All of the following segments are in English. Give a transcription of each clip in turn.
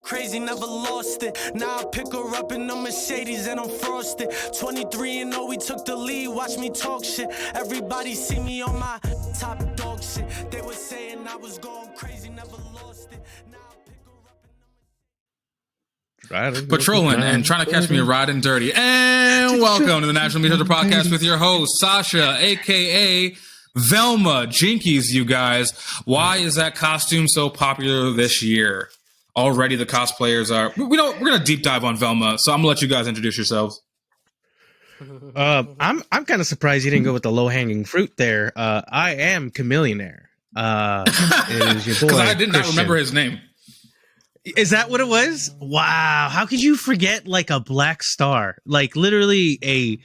Crazy, never lost it. Now I pick her up in the Mercedes and I'm frosted. 23 and 0, we took the lead. Watch me talk shit. Everybody see me on my top dog shit. They were saying I was going crazy, never lost it. Now I pick her up in the Patrolling and trying to catch me riding dirty. And welcome to the National Meat Hunter Podcast with your host, Sasha, a.k.a. Velma. Jinkies, you guys. Why is that costume so popular this year? Already the cosplayers are... We're going to deep dive on Velma, so I'm going to let you guys introduce yourselves. I'm kind of surprised you didn't go with the low-hanging fruit there. I am Chameleonaire. It is your boy, Because I did not Christian. remember his name. Is that what it was? Wow. How could you forget like a black star? Like literally a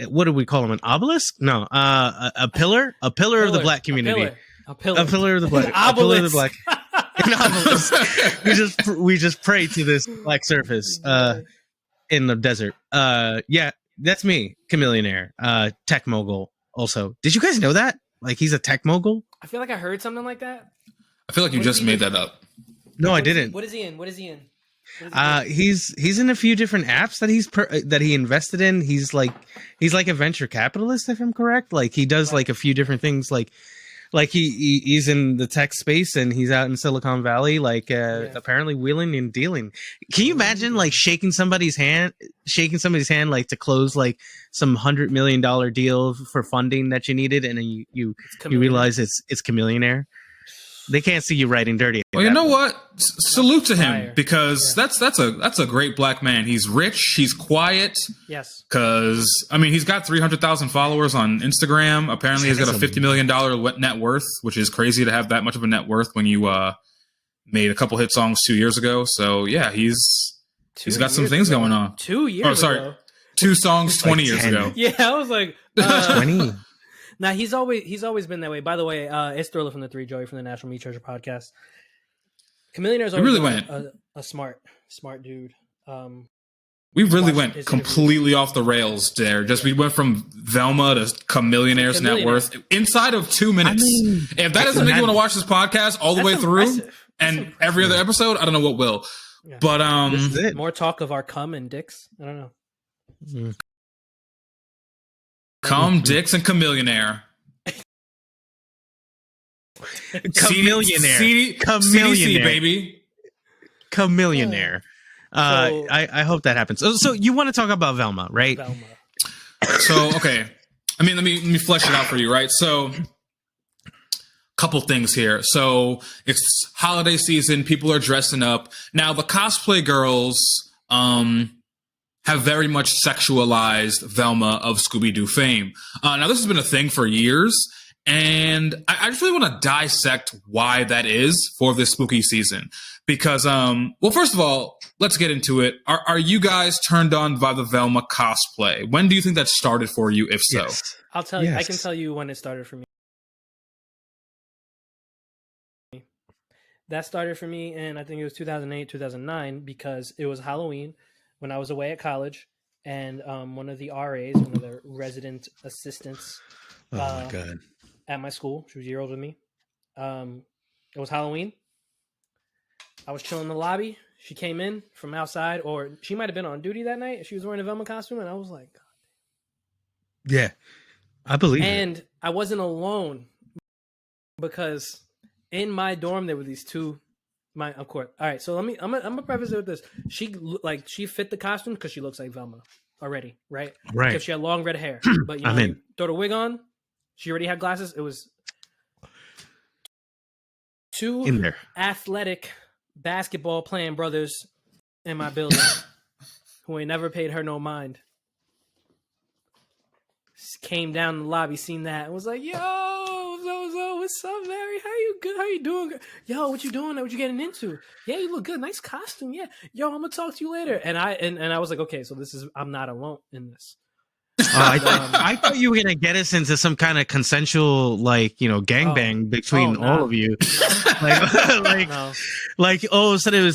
what do we call him? An obelisk? No, a pillar of the black community. A pillar of the black. An A pillar of the obelisk. black. An obelisk. we just pray to this black surface in the desert. Yeah, that's me, Chameleonaire, tech mogul. Also, did you guys know that? Like he's a tech mogul? I feel like I heard something like that. I feel like you just made that up. No, I didn't. What is he in? What is he in? He's in a few different apps that he invested in. He's like a venture capitalist, if I'm correct. Like he does like a few different things. Like he's in the tech space and he's out in Silicon Valley, apparently wheeling and dealing. Can you imagine like shaking somebody's hand like to close like some $100 million deal for funding that you needed, and then you realize it's Chameleonaire. They can't see you riding dirty. Well, you know what? Salute to him, because that's a great black man. He's rich. He's quiet. Yes. Because he's got 300,000 followers on Instagram. Apparently, he's got a $50 million net worth, which is crazy to have that much of a net worth when you made a couple hit songs 2 years ago. So yeah, he's got some things going on. 2 years. ago. 2 songs 20 years 10. ago. Yeah, I was like 20. Nah, he's always been that way. By the way, it's Thriller from the Three, Joey from the National Meat Treasure Podcast. Chameleonaire's always really been a smart dude. We really went completely off the rails there. We went from Velma to Chameleonaire's net worth inside of 2 minutes. If that doesn't make you want to watch this podcast all the way through and every other episode, I don't know what will. Yeah. But more talk of our cum and dicks. I don't know. Cum, dicks, and Chameleonaire. Chameleonaire. CDC, baby. Chameleonaire. I hope that happens. So you want to talk about Velma, right? Velma. So, okay. Let me flesh it out for you, right? So, couple things here. So, it's holiday season. People are dressing up. Now, the cosplay girls have very much sexualized Velma of Scooby-Doo fame. Now, this has been a thing for years, and I just really want to dissect why that is for this spooky season. Because, well, first of all, let's get into it. Are you guys turned on by the Velma cosplay? When do you think that started for you, if so? Yes. I'll tell you. I can tell you when it started for me. That started for me in, I think it was 2008, 2009, because it was Halloween when I was away at college, and one of the RAs, one of the resident assistants Oh my God. at my school, she was a year older than me. It was Halloween. I was chilling in the lobby. She came in from outside, or she might have been on duty that night. She was wearing a Velma costume, and I was like, God. Yeah, I believe And it. I wasn't alone, because in my dorm there were these two. Of course. All right, so I'm gonna preface it with this. She fit the costume because she looks like Velma already, right? Right. Because she had long red hair, but I'm in. you throw the wig on. She already had glasses. It was two In there. athletic basketball playing brothers in my building who ain't never paid her no mind. Came down the lobby, seen that, and was like, "Yo, Zozo, what's up, Mary? How you good? How you doing? Yo, what you doing? What you getting into? Yeah, you look good. Nice costume. Yeah, yo, I'm gonna talk to you later." And I was like, "Okay, so I'm not alone in this." I thought you were gonna get us into some kind of consensual, gangbang between all of you. Like all of a sudden it was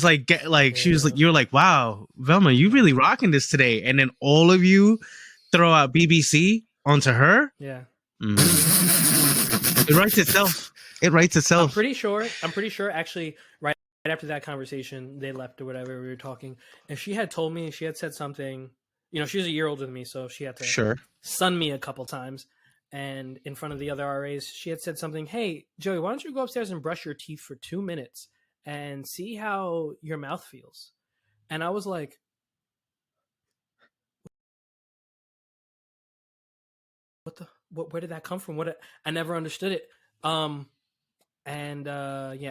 she was like, you were like, "Wow, Velma, you really rocking this today," and then all of you throw out BBC onto her. Yeah. It writes itself. I'm pretty sure actually right after that conversation, they left or whatever. We were talking, and she had told me, she had said something. You know, she was a year older than me, so she had to sun me a couple times. And in front of the other RAs, she had said something. Hey, Joey, why don't you go upstairs and brush your teeth for 2 minutes and see how your mouth feels? And I was like, where did that come from? I never understood it.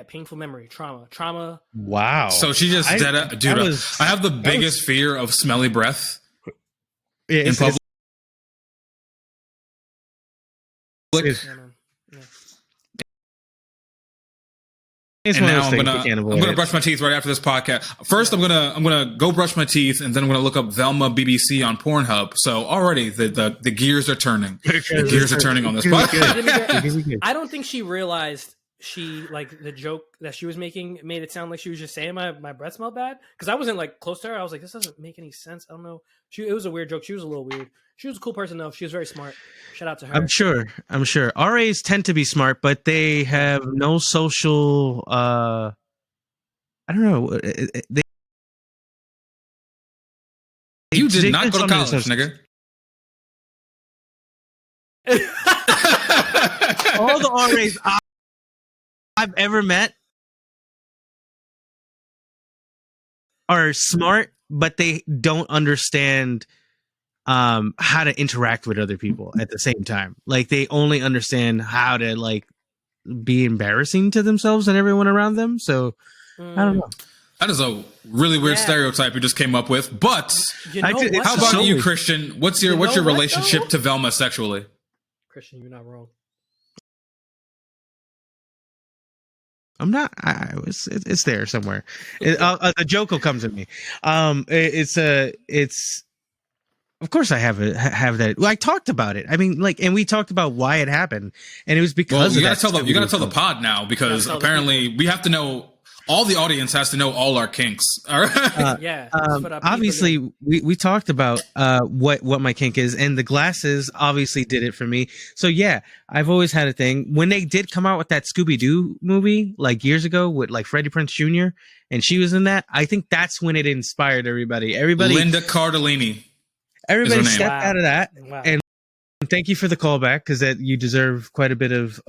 Painful memory, trauma. Wow. So she just I have the biggest fear of smelly breath in public. And now I'm gonna brush my teeth right after this podcast. First, I'm gonna go brush my teeth, and then I'm gonna look up Velma BBC on Pornhub. So already the gears are turning. The gears are turning on this podcast. I don't think she realized the joke that she was making made it sound like she was just saying my breath smelled bad, because I wasn't like close to her. I was like, this doesn't make any sense. I don't know. It was a weird joke. She was a little weird. She was a cool person though. She was very smart. Shout out to her. I'm sure. RAs tend to be smart, but they have no social. I don't know. You did not go to college, nigga. All the RAs I've ever met are smart, but they don't understand how to interact with other people at the same time. Like, they only understand how to like be embarrassing to themselves and everyone around them. So I don't know. That is a really weird stereotype you just came up with. But how about you, Christian? What's your relationship to Velma sexually? Christian, you're not wrong. I'm not. It's there somewhere. A joke will come to me. It's. Of course, I have that. Well, I talked about it. I mean, and we talked about why it happened, and it was because you got to tell the pod now, because apparently we have to know. All the audience has to know all our kinks. All right. Obviously, we talked about what my kink is, and the glasses obviously did it for me. So yeah, I've always had a thing. When they did come out with that Scooby-Doo movie like years ago with like Freddie Prinze Jr. and she was in that, I think that's when it inspired everybody. Linda Cardellini. Everybody stepped out of that, and thank you for the callback, because that you deserve quite a bit of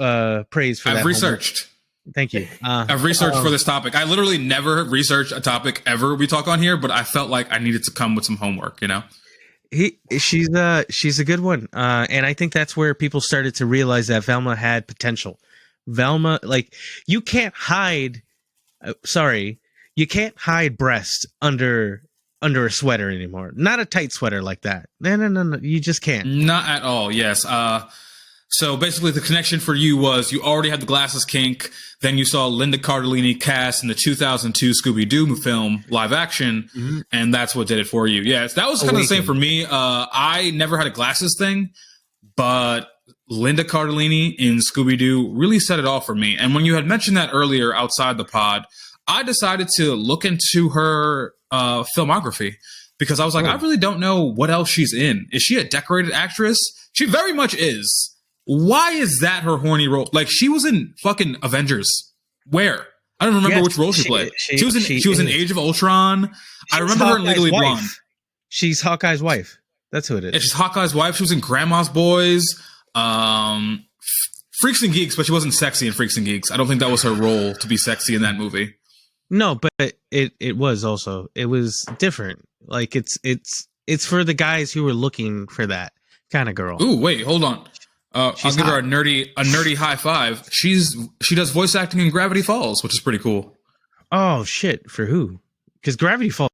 praise for that. I've researched. Homework. Thank you. I've researched for this topic. I literally never research a topic ever we talk on here, but I felt like I needed to come with some homework, you know? She's a good one. And I think that's where people started to realize that Velma had potential. Velma, like, you can't hide, you can't hide breast under a sweater anymore. Not a tight sweater like that. No. You just can't. Not at all. Yes. So basically the connection for you was you already had the glasses kink. Then you saw Linda Cardellini cast in the 2002 Scooby-Doo film live action. Mm-hmm. And that's what did it for you. Yes. That was kind of the same for me. I never had a glasses thing, but Linda Cardellini in Scooby-Doo really set it off for me. And when you had mentioned that earlier outside the pod, I decided to look into her filmography, because I was like, I really don't know what else she's in. Is she a decorated actress? She very much is. Why is that her horny role? Like, she was in fucking Avengers. Where? I don't remember which role she played. She was in Age of Ultron. I remember her in Legally Blonde. She's Hawkeye's wife. That's who it is. Yeah, she's Hawkeye's wife. She was in Grandma's Boys. Freaks and Geeks, but she wasn't sexy in Freaks and Geeks. I don't think that was her role, to be sexy in that movie. No, but it was also, it was different. Like, it's for the guys who were looking for that kind of girl. Ooh, wait, hold on. I'll give her a nerdy high five. She does voice acting in Gravity Falls, which is pretty cool. Oh shit! For who? Because Gravity Falls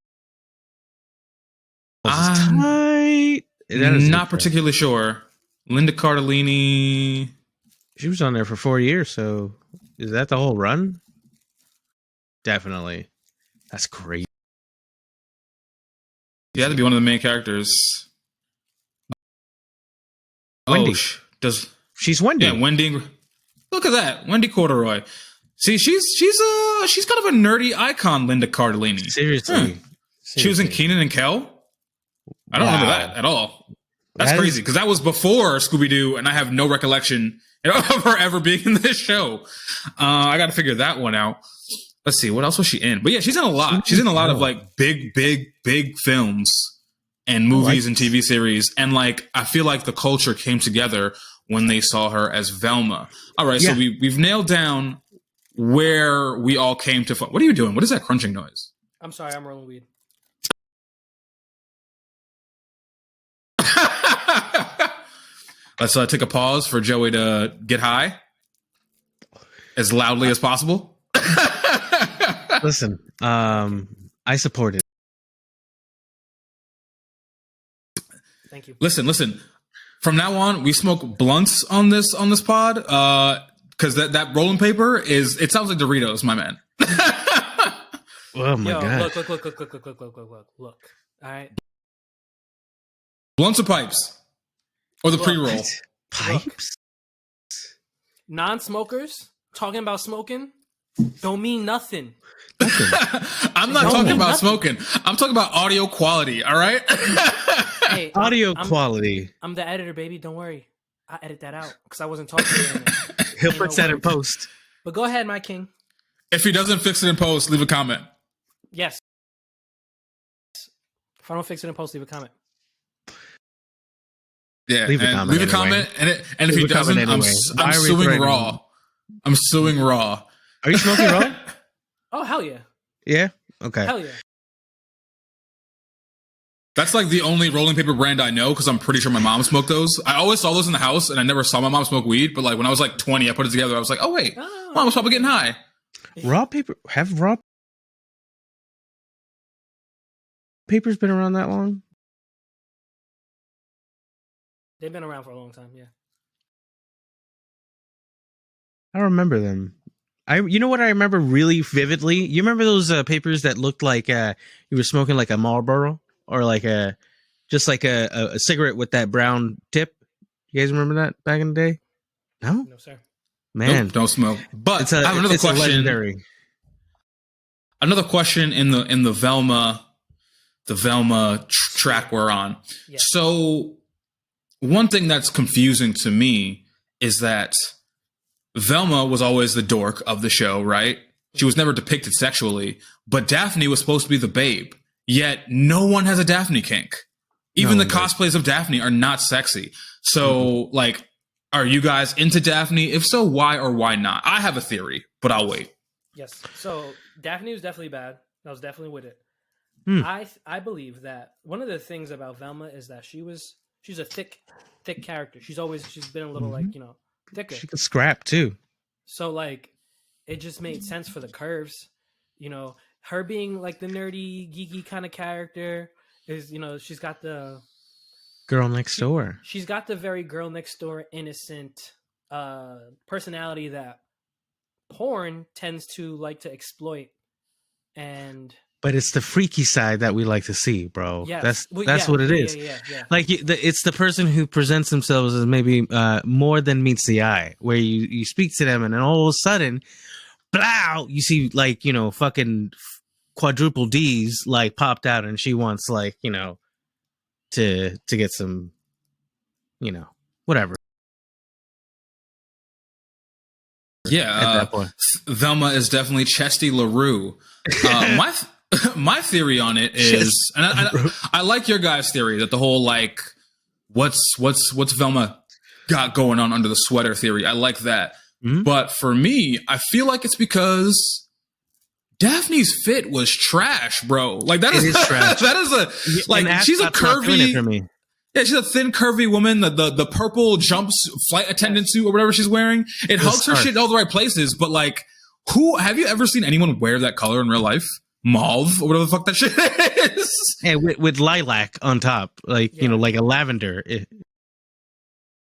is tight. Not particularly sure. Linda Cardellini. She was on there for 4 years. So is that the whole run? Definitely. That's great. You had to be one of the main characters. Wendy. She's Wendy. Yeah, Wendy. Look at that, Wendy Corduroy. See, she's kind of a nerdy icon, Linda Cardellini. Seriously. She was in Kenan and Kel. I don't remember that at all. That's crazy, because that was before Scooby-Doo, and I have no recollection of her ever being in this show. I got to figure that one out. let's see, what else was she in? But yeah, she's in a lot. She's in a lot of like big films and movies and TV series. And like, I feel like the culture came together when they saw her as Velma. All right, so we've nailed down where we all came to. What are you doing? What is that crunching noise? I'm sorry, I'm rolling weed. Let's take a pause for Joey to get high as loudly as possible. Listen, I support it. Thank you. Listen. From now on, we smoke blunts on this pod. Because that rolling paper it sounds like Doritos, my man. Oh my god! Look. All right. Blunts or pipes, or the pre-roll. Pipes. Non-smokers talking about smoking don't mean nothing. I'm not talking about smoking. I'm talking about audio quality. All right. Hey, audio quality. I'm the editor, baby. Don't worry. I edit that out because I wasn't talking to him. He'll put that in post. But go ahead, my king. If he doesn't fix it in post, leave a comment. Yes. If I don't fix it in post, leave a comment. Yeah, leave a comment, and if he doesn't, I'm suing Raw. I'm suing Raw. Are you smoking Raw? Oh hell yeah! Yeah. Okay. Hell yeah. That's like the only rolling paper brand I know because I'm pretty sure my mom smoked those. I always saw those in the house, and I never saw my mom smoke weed. But like when I was like 20, I put it together. I was like, oh wait, mom was probably getting high. Raw paper raw papers been around that long? They've been around for a long time. Yeah. I don't remember them. You know what I remember really vividly? You remember those papers that looked like you were smoking like a Marlboro or like a cigarette with that brown tip? You guys remember that back in the day? No, sir. Man, nope, don't smoke. But I have another question. Another question in the Velma track we're on. Yeah. So one thing that's confusing to me is that Velma was always the dork of the show, right? She was never depicted sexually, but Daphne was supposed to be the babe. Yet no one has a Daphne kink. Even the cosplays of Daphne are not sexy. So, like, are you guys into Daphne? If so, why or why not? I have a theory, but I'll wait. Yes. So Daphne was definitely bad. I was definitely with it. I believe that one of the things about Velma is that she's a thick character. She's been a little like, thicker. She could scrap too. So like it just made sense for the curves. Her being like the nerdy, geeky kind of character is, she's got the girl next door. She's got the very girl next door innocent personality that porn tends to like to exploit. But it's the freaky side that we like to see, bro. Yes. That's what it is. Yeah. Like it's the person who presents themselves as maybe more than meets the eye, where you speak to them and then all of a sudden, blow, you see like, fucking quadruple D's like popped out and she wants like, to get some, whatever. Yeah. Velma is definitely Chesty LaRue. My theory on it is, and I like your guys' theory that the whole like, what's Velma got going on under the sweater theory. I like that, but for me, I feel like it's because Daphne's fit was trash, bro. Like that is trash. That is she's a curvy. Yeah, she's a thin, curvy woman. The purple flight attendant suit or whatever she's wearing, it hugs her shit in all the right places. But like, have you ever seen anyone wear that color in real life? Mauve or whatever the fuck that shit is. Yeah, with lilac on top, like like a lavender.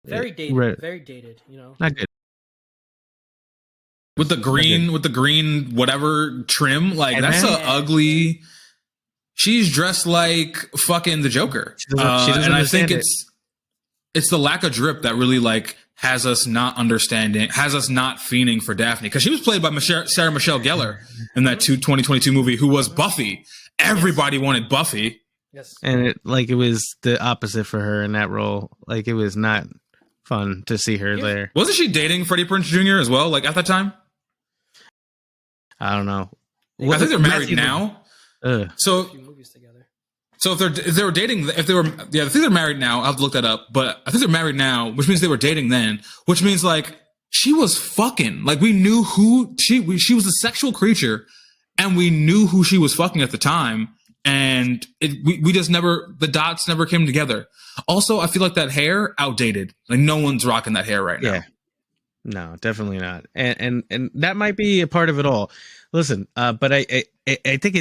Very dated. Very dated. Not good. With the green whatever trim, like that's a ugly. She's dressed like fucking the Joker, and I think it's the lack of drip that really like has us not fiending for Daphne, because she was played by Sarah Michelle Gellar in that 2022 movie, who was Buffy. Everybody wanted Buffy. Yes, and it was the opposite for her in that role. Like it was not fun to see her there. Wasn't she dating Freddie Prinze Jr. as well? Like at that time. I don't know. I think they're married now. So A few movies together. So if they were dating, I think they're married now. I'll have to look that up, but I think they're married now, which means they were dating then, which means like she was fucking, like we knew who she was a sexual creature, and we knew who she was fucking at the time, and we just never, the dots never came together. Also, I feel like that hair outdated. Like no one's rocking that hair right now. Yeah. No, definitely not. And that might be a part of it all. Listen, but I think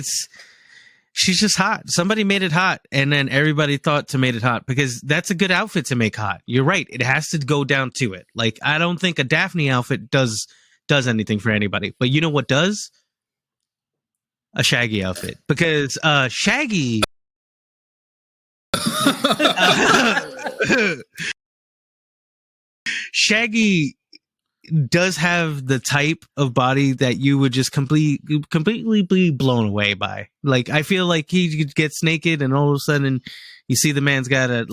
she's just hot. Somebody made it hot, and then everybody thought to made it hot because that's a good outfit to make hot. You're right. It has to go down to it. Like I don't think a Daphne outfit does anything for anybody. But you know what does? A Shaggy outfit, because Shaggy Shaggy does have the type of body that you would just completely be blown away by. Like I feel like he gets naked and all of a sudden you see the man's got a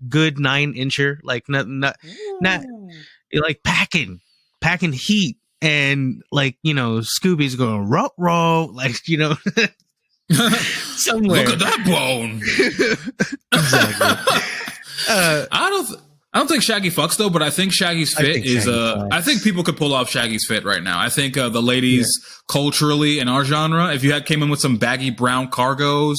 good 9-incher, like not like packing heat, and like, you know, Scooby's going row, like, you know, somewhere. Look at that bone. Exactly. I don't think Shaggy fucks though, but I think Shaggy's fit is I think people could pull off Shaggy's fit right now. I think the ladies culturally in our genre, if you came in with some baggy brown cargos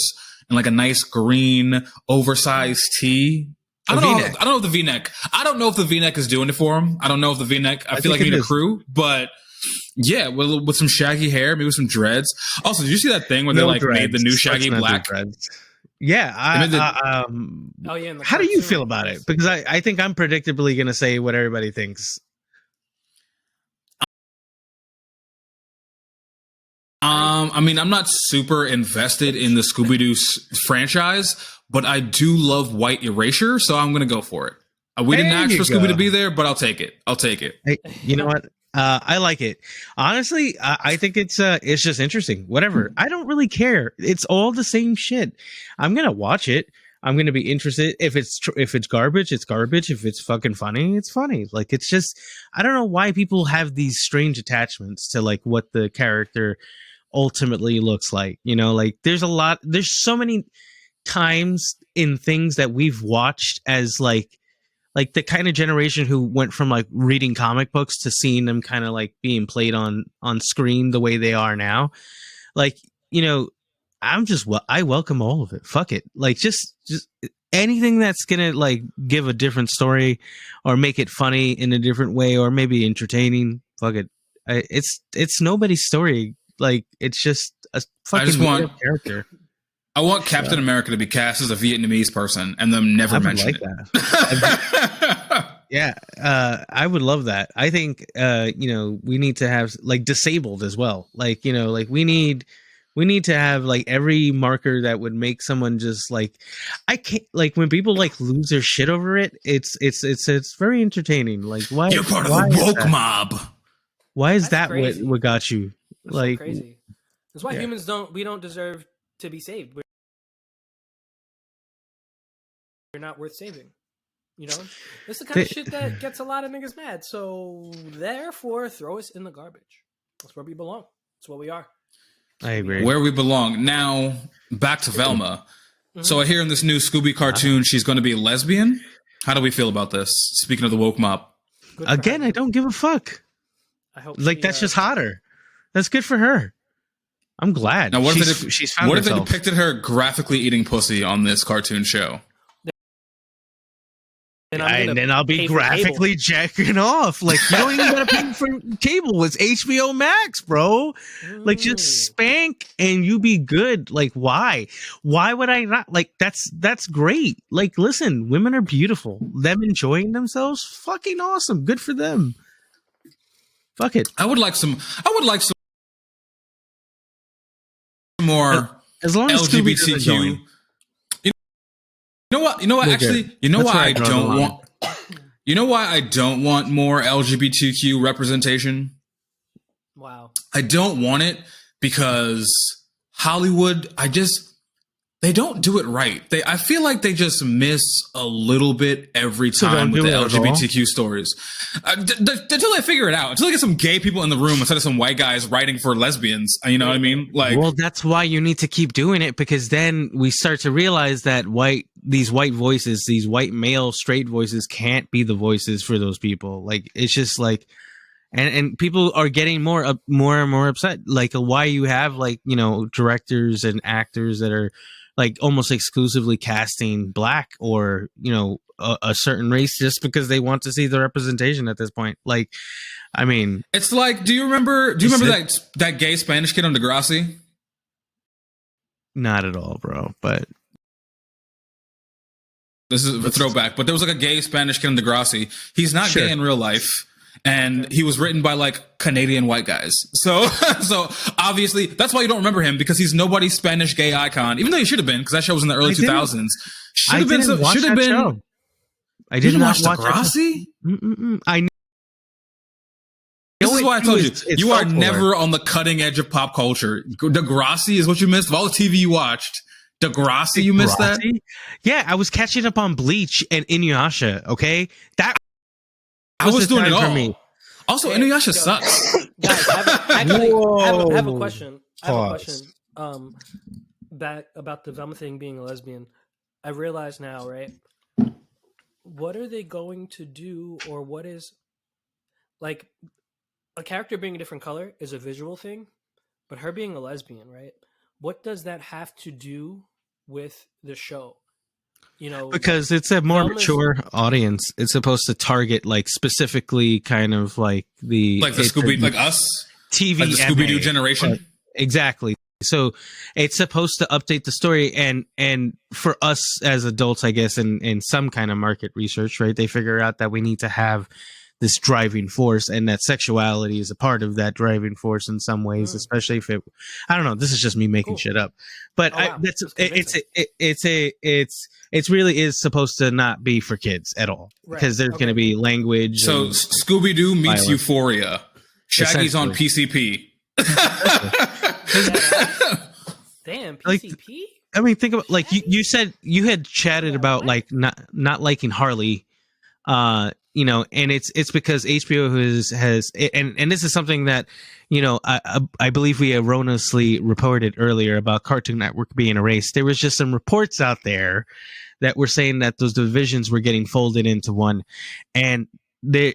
and like a nice green oversized tee. I don't know if the V-neck. I don't know if the V-neck is doing it for him. I don't know if the V-neck. I feel like you need a crew, but yeah, with some shaggy hair, maybe with some dreads. Also, did you see that thing where they made the new Shaggy black? Yeah. Oh yeah. How do you feel about it? Because I think I'm predictably going to say what everybody thinks. I mean, I'm not super invested in the Scooby-Doo franchise, but I do love white erasure, so I'm going to go for it. We didn't ask for Scooby to be there, but I'll take it. Hey, you know what? I like it. Honestly, I think it's just interesting. Whatever. I don't really care. It's all the same shit. I'm going to watch it. I'm going to be interested. If it's garbage, it's garbage. If it's fucking funny, it's funny. Like, it's just, I don't know why people have these strange attachments to like what the character ultimately looks like. You know, like there's so many times in things that we've watched as like the kind of generation who went from like reading comic books to seeing them kind of like being played on screen the way they are now. Like, you know, I welcome all of it. Fuck it. Like just anything that's going to like give a different story or make it funny in a different way or maybe entertaining. Fuck it. It's nobody's story. Like it's just a fucking character. I want Captain America to be cast as a Vietnamese person and them never mention that. Yeah, I would love that. I think you know, we need to have like disabled as well. Like, you know, like we need to have like every marker that would make someone just like, I can't, like when people like lose their shit over it. It's very entertaining. Like why you're part of the woke mob? Why is that what got you? That's like so crazy. That's why humans don't deserve to be saved. We're not worth saving. You know, it's the kind of shit that gets a lot of niggas mad. So therefore, throw us in the garbage. That's where we belong. That's what we are. I agree. Where we belong. Now back to Velma. Mm-hmm. So I hear in this new Scooby cartoon she's going to be a lesbian. How do we feel about this? Speaking of the woke mob, again, I don't give a fuck. I hope that's just hotter. That's good for her. I'm glad. Now, what if they depicted her graphically eating pussy on this cartoon show? And then I'll be graphically jacking off. Like, you don't even gotta pay for cable. It's HBO Max, bro. Like, just spank and you be good. Like, why? Why would I not? Like, that's great. Like, listen, women are beautiful. Them enjoying themselves, fucking awesome. Good for them. Fuck it. I would like some more as long as LGBTQ. You know what? Actually, you know why I don't want. You know why I don't want more LGBTQ representation? Wow. I don't want it because Hollywood. they don't do it right. I feel like they just miss a little bit every time with the LGBTQ stories. Until they figure it out, until they get some gay people in the room instead of some white guys writing for lesbians. You know what I mean? Like, well, that's why you need to keep doing it, because then we start to realize that these white voices, these white male straight voices, can't be the voices for those people. Like, it's just like, and people are getting more and more upset. Like, why you have, like, you know, directors and actors that are like almost exclusively casting black or, you know, a certain race just because they want to see the representation at this point. Like, I mean, it's like, do you remember that gay Spanish kid on Degrassi? Not at all, bro. But this is a throwback. But there was like a gay Spanish kid on Degrassi. He's not gay in real life. And he was written by like Canadian white guys. So obviously that's why you don't remember him, because he's nobody's Spanish gay icon, even though he should have been, because that show was in the early 2000s. I didn't watch Degrassi? I This is why I told you, you are never on the cutting edge of pop culture. Degrassi is what you missed. Of all the TV you watched, Degrassi, you missed that? Yeah, I was catching up on Bleach and Inuyasha, okay? That I was doing it all. For me. Also, Inuyasha sucks. Guys, I have a question. Back about the Velma thing being a lesbian. I realize now, right? What are they going to do, or what is, like, a character being a different color is a visual thing, but her being a lesbian, right? What does that have to do with the show? You know, because it's a more mature audience. It's supposed to target, like, specifically kind of like the Scooby, like us TV, like the Scooby-Doo generation. Exactly. So it's supposed to update the story, and for us as adults, I guess, in some kind of market research, right? They figure out that we need to have this driving force, and that sexuality is a part of that driving force in some ways, especially if it, I don't know, this is just me making shit up, but it's really is supposed to not be for kids at all, because there's going to be language. So Scooby-Doo meets violence. Euphoria. Shaggy's on PCP. Damn, PCP? Like, I mean, think about, like, you said you had chatted about like not liking Harley, you know, and it's because HBO has and this is something that, you know, I believe we erroneously reported earlier about Cartoon Network being erased. There was just some reports out there that were saying that those divisions were getting folded into one, and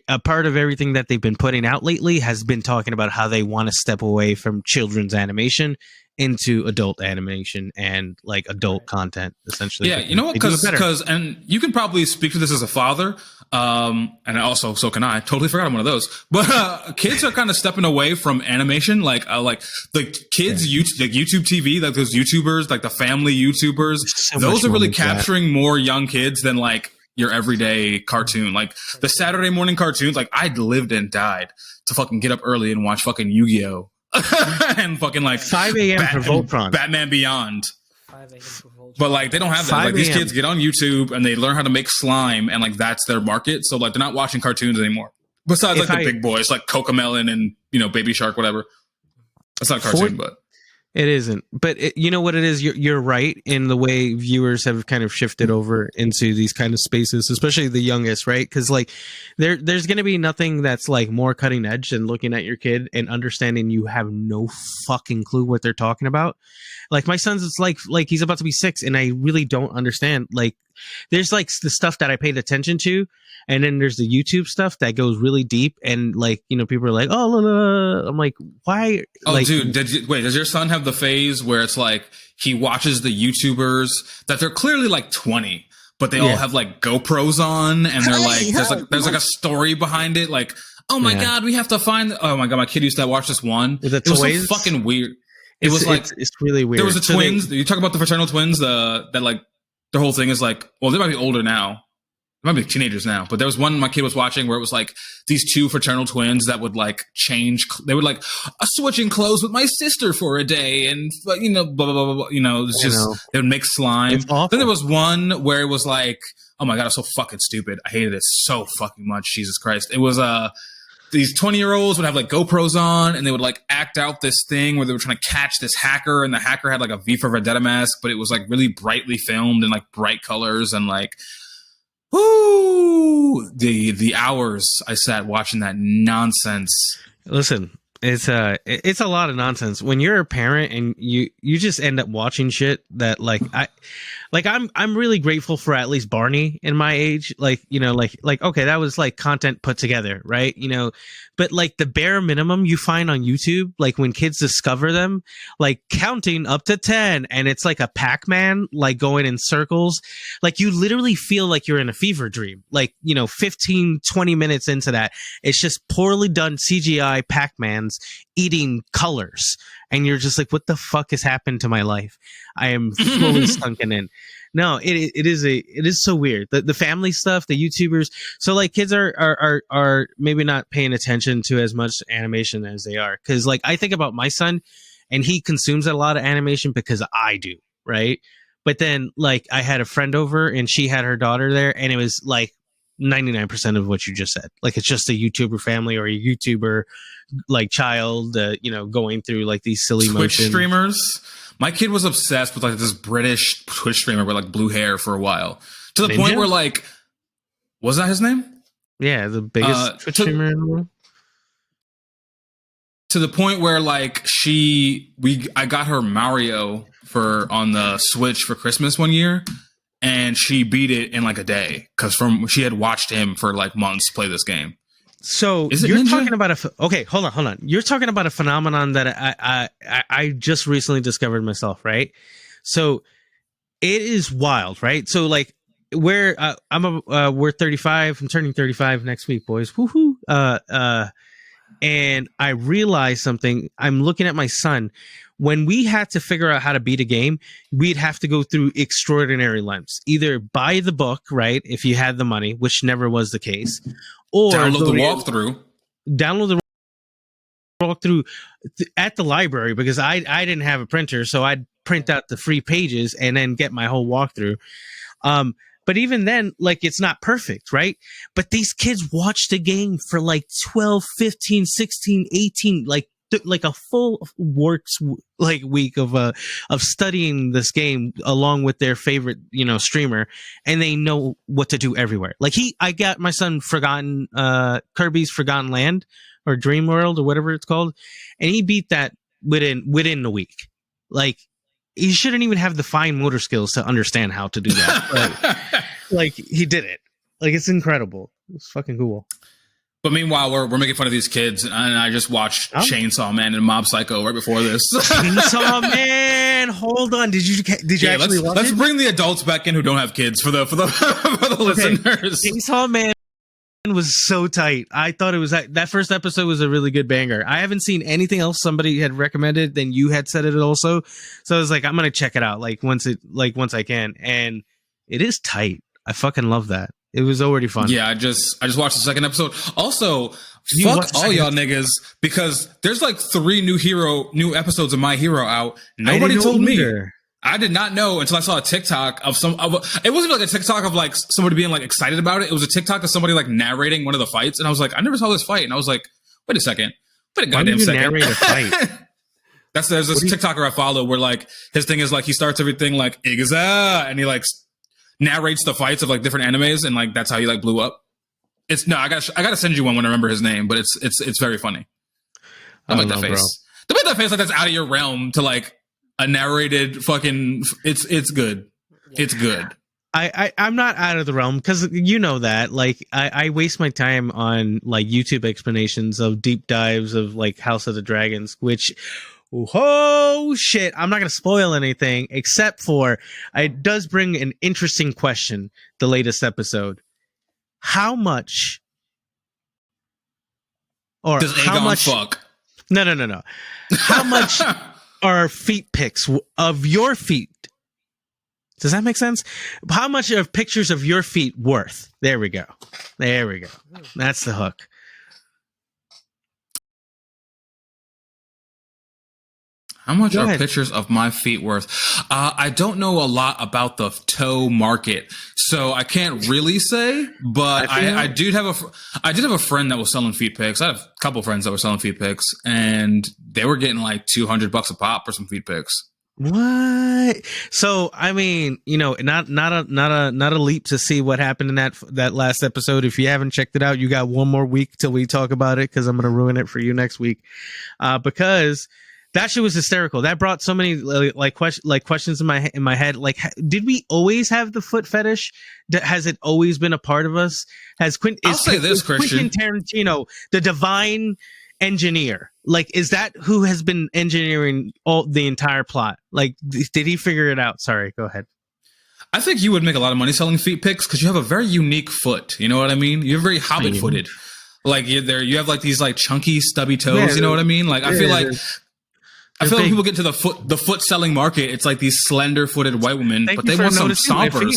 a part of everything that they've been putting out lately has been talking about how they want to step away from children's animation into adult animation and like adult content, essentially. Yeah, you know what? Because and you can probably speak to this as a father, and also so can I. Totally forgot I'm one of those. But kids are kind of stepping away from animation, like the kids, YouTube TV, like those YouTubers, like the family YouTubers. Those are really capturing more young kids than like your everyday cartoon, like the Saturday morning cartoons. Like I lived and died to fucking get up early and watch fucking Yu-Gi-Oh! And fucking like 5 a.m. for Voltron, Batman Beyond. 5 a.m. for Voltron. But like they don't have that. Like these kids get on YouTube and they learn how to make slime, and like that's their market. So like they're not watching cartoons anymore. Besides like the big boys, like Cocomelon and, you know, Baby Shark, whatever. That's not a cartoon, but it isn't. But you know what it is? You're right in the way viewers have kind of shifted over into these kind of spaces, especially the youngest, right? Because like there's going to be nothing that's like more cutting edge than looking at your kid and understanding you have no fucking clue what they're talking about. Like my son's, it's like he's about to be 6, and I really don't understand. Like there's like the stuff that I paid attention to, and then there's the YouTube stuff that goes really deep, and like, you know, people are like, oh, la, la. I'm like, why? Oh, like, dude, does your son have the phase where it's like he watches the YouTubers that they're clearly like 20, but they all have like GoPros on, and they're like, there's like a story behind it, like, oh my god, we have to find. Oh my god, my kid used to watch this one. It was so fucking weird. It was like it's really weird. There was the twins. You talk about the fraternal twins. That like their whole thing is like, well, they might be older now. They might be teenagers now. But there was one my kid was watching where it was like these two fraternal twins that would like change. They would like switching clothes with my sister for a day, and you know, blah blah blah blah. You know, it's just they would make slime. Then there was one where it was like, oh my god, it's so fucking stupid. I hated it so fucking much. Jesus Christ. It was these 20-year-olds would have like GoPros on, and they would like act out this thing where they were trying to catch this hacker, and the hacker had like a V for Vendetta mask, but it was like really brightly filmed in like bright colors, and like, whoo, the hours I sat watching that nonsense. Listen, it's a lot of nonsense when you're a parent and you just end up watching shit that I'm really grateful for at least Barney in my age, like, you know, like okay, that was like content put together, right? You know, but like the bare minimum you find on YouTube, like when kids discover them, like counting up to 10, and it's like a Pac-Man like going in circles, like you literally feel like you're in a fever dream. Like, you know, 15-20 minutes into that, it's just poorly done CGI Pac-Mans eating colors, and you're just like, what the fuck has happened to my life? I am fully sunken in. No, it is so weird. The family stuff, the YouTubers. So like kids are maybe not paying attention to as much animation as they are. Cause like I think about my son, and he consumes a lot of animation because I do, right? But then like I had a friend over, and she had her daughter there, and it was like 99% of what you just said. Like it's just a YouTuber family or a YouTuber like child, you know, going through like these silly Twitch motion streamers. My kid was obsessed with like this British Twitch streamer with like blue hair for a while, to the point where like, was that his name? Yeah, the biggest Twitch streamer in the world. To the point where like I got her Mario on the Switch for Christmas one year, and she beat it in like a day because she had watched him for like months play this game. So you're talking about okay, hold on. You're talking about a phenomenon that I just recently discovered myself, right? So it is wild, right? So like we're 35. I'm turning 35 next week, boys. Woohoo! And I realized something. I'm looking at my son. When we had to figure out how to beat a game, we'd have to go through extraordinary lengths. Either buy the book, right, if you had the money, which never was the case, or download the walkthrough. Download the walkthrough at the library, because I didn't have a printer, so I'd print out the free pages and then get my whole walkthrough. But even then, like, it's not perfect, right? But these kids watch the game for like 12, 15, 16, 18, like a full works like week of studying this game along with their favorite, you know, streamer, and they know what to do everywhere. Like I got my son Kirby's Forgotten Land or Dream World or whatever it's called, and he beat that within a week. Like he shouldn't even have the fine motor skills to understand how to do that. Like he did it. Like it's incredible. It's fucking cool. But meanwhile, we're making fun of these kids, and I just watched Chainsaw Man and Mob Psycho right before this. Chainsaw Man, hold on. Did you actually watch it? Let's bring the adults back in who don't have kids for the listeners. Chainsaw Man was so tight. I thought it was that first episode was a really good banger. I haven't seen anything else somebody had recommended. Then you had said it also, so I was like, I'm gonna check it out once I can, and it is tight. I fucking love that. It was already fun. Yeah, I just watched the second episode. Also, fuck all y'all niggas, because there's like 3 new episodes of My Hero out. Nobody told me. I did not know until I saw a TikTok of it wasn't like a TikTok of like somebody being like excited about it. It was a TikTok of somebody like narrating one of the fights, and I was like, I never saw this fight, and I was like, wait a goddamn second. Narrate a fight? There's this TikToker I follow where like his thing is like he starts everything like Igaza, and he like narrates the fights of like different animes, and like that's how he like blew up. I gotta send you one when I remember his name, but it's very funny. I like that face. To make that face like that's out of your realm to like a narrated fucking. It's good. It's good. I'm not out of the realm, because you know that like I waste my time on like YouTube explanations of deep dives of like House of the Dragons, which. Oh shit, I'm not going to spoil anything, except for it does bring an interesting question, the latest episode. How much does Aegon fuck? No. How much are feet pics of your feet? Does that make sense? How much are pictures of your feet worth? There we go. That's the hook. How much Go are ahead. pictures of my feet worth? I don't know a lot about the toe market, so I can't really say. But I did have a friend that was selling feet pics. I have a couple friends that were selling feet pics, and they were getting like $200 a pop for some feet pics. What? So I mean, not a leap to see what happened in that last episode. If you haven't checked it out, you got one more week till we talk about it, because I'm gonna ruin it for you next week. Because that shit was hysterical. That brought so many questions in my head. Like, did we always have the foot fetish? Has it always been a part of us? I'll say this, Christian. Quentin Tarantino, the divine engineer, like, is that who has been engineering the entire plot? Like, did he figure it out? Sorry, go ahead. I think you would make a lot of money selling feet pics because you have a very unique foot. You know what I mean? You're very hobbit footed. Like, you have like these like chunky stubby toes. Yeah, you know what I mean? Like, I feel like big. when people get to the foot selling market, it's like these slender footed white women, but they want some stompers.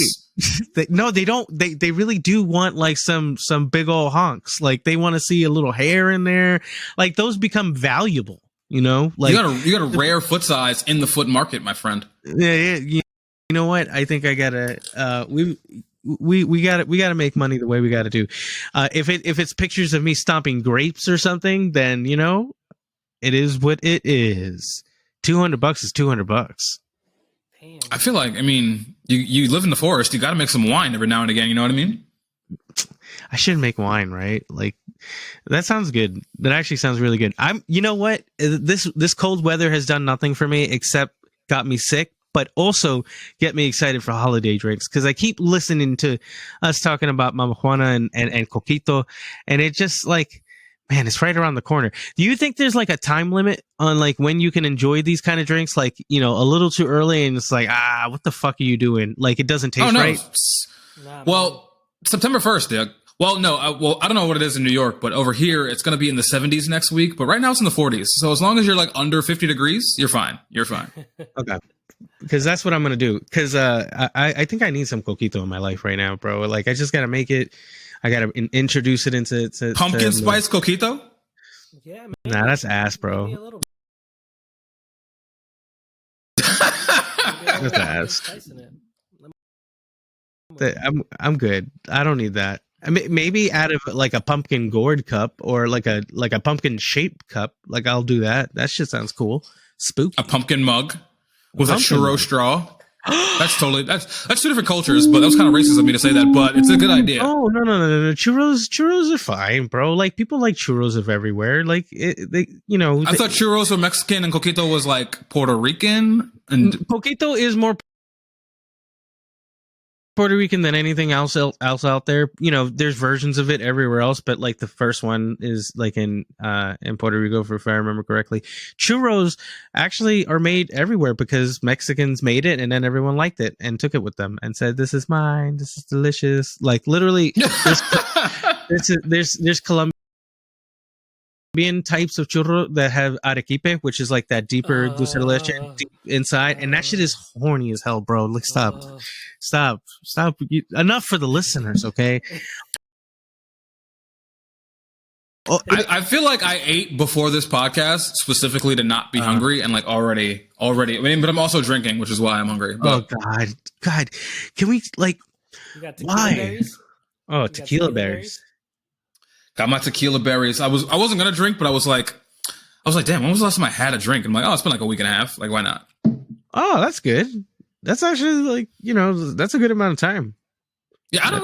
No, they don't. They really do want like some big old honks. Like, they want to see a little hair in there. Like, those become valuable. Like, you got a rare foot size in the foot market, my friend. Yeah. You know what? I think I gotta. We gotta make money the way we gotta do. If it's pictures of me stomping grapes or something, then it is what it is. $200 is $200. Damn. I feel like, I mean, you live in the forest. You got to make some wine every now and again. You know what I mean? I should make wine, right? Like, that sounds good. That actually sounds really good. You know what? This cold weather has done nothing for me except got me sick, but also get me excited for holiday drinks. Cause I keep listening to us talking about Mama Juana and Coquito, and it just like, man, it's right around the corner. Do you think there's like a time limit on like when you can enjoy these kind of drinks? Like, a little too early and it's like, what the fuck are you doing? Like, it doesn't taste right. Nah, Well, September 1st, Doug. Well, no, I don't know what it is in New York, but over here it's going to be in the 70s next week. But right now it's in the 40s. So as long as you're like under 50 degrees, you're fine. You're fine. Okay. Because that's what I'm going to do. Because I think I need some coquito in my life right now, bro. Like, I just got to make it. I got to introduce it into Pumpkin spice coquito? Yeah, man. Nah, that's ass, bro. Maybe a little That's ass. spice in it. I'm good. I don't need that. I mean, maybe out of like a pumpkin gourd cup or like a pumpkin shaped cup. Like, I'll do that. That shit sounds cool. Spooky. A pumpkin mug with a Pumpkin churro mug. straw. That's two different cultures, but that was kind of racist of me to say that, but it's a good idea. Oh, no. Churros are fine, bro. Like, people like churros of everywhere. Like, I thought churros were Mexican and coquito was like Puerto Rican, and coquito is more Puerto Rican than anything else out there. There's versions of it everywhere else, but like the first one is like in Puerto Rico, if I remember correctly. Churros actually are made everywhere because Mexicans made it, and then everyone liked it and took it with them and said, "This is mine. This is delicious." Like, literally, there's Colombian types of churro that have arequipe, which is like that deeper dulce de leche deep inside, and that shit is horny as hell, bro. Like, stop. Enough for the listeners, okay? I feel like I ate before this podcast specifically to not be hungry, and like already. I mean, but I'm also drinking, which is why I'm hungry. But. Oh God, can we like? You got tequila Why? berries? Oh, You got tequila berries. Got my tequila berries. I wasn't gonna drink, but I was like, damn, when was the last time I had a drink? I'm like, oh, it's been like a week and a half. Like, why not? Oh, that's good. That's actually like, that's a good amount of time. Yeah, I don't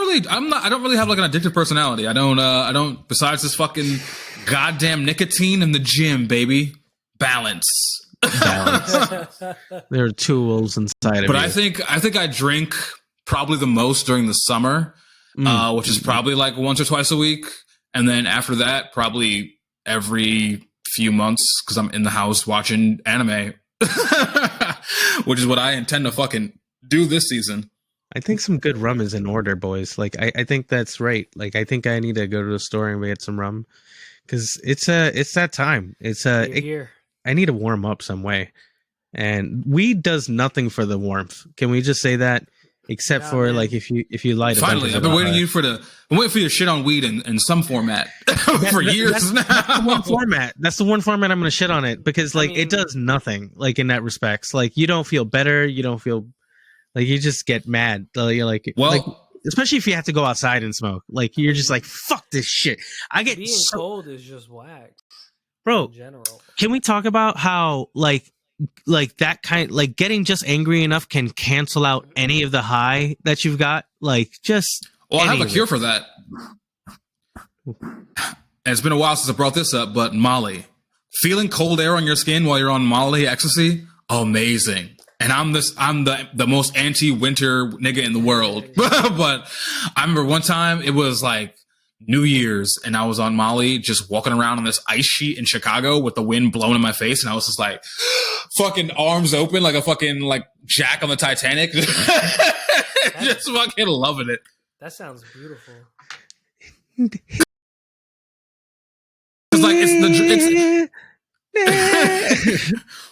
really have like an addictive personality. I don't, besides this fucking goddamn nicotine in the gym, baby. Balance. There are tools inside of But you. I think I drink probably the most during the summer, which is probably like once or twice a week. And then after that, probably every few months, because I'm in the house watching anime, which is what I intend to fucking do this season. I think some good rum is in order, boys. Like, I think that's right. Like, I think I need to go to the store and get some rum, because it's that time. Here. I need to warm up some way, and weed does nothing for the warmth. Can we just say that? except Yeah, for man. like if you light. Finally, I've been waiting for you to shit on weed in some format for years now. That's the one format. That's the one format I'm going to shit on it because like it does nothing like in that respects. Like you don't feel better. You don't feel like you just get mad. You're like, especially if you have to go outside and smoke. Like you're just like, fuck this shit. I get being cold is just whack, bro. In general, can we talk about how like that kind like getting just angry enough can cancel out any of the high that you've got? Like just. Well, I have a cure for that. And it's been a while since I brought this up, but Molly, feeling cold air on your skin while you're on Molly ecstasy, amazing. And I'm the most anti-winter nigga in the world. But I remember one time it was like New Year's and I was on Molly just walking around on this ice sheet in Chicago with the wind blowing in my face. And I was just like fucking arms open like a fucking like Jack on the Titanic. Just fucking loving it. That sounds beautiful. It's like it's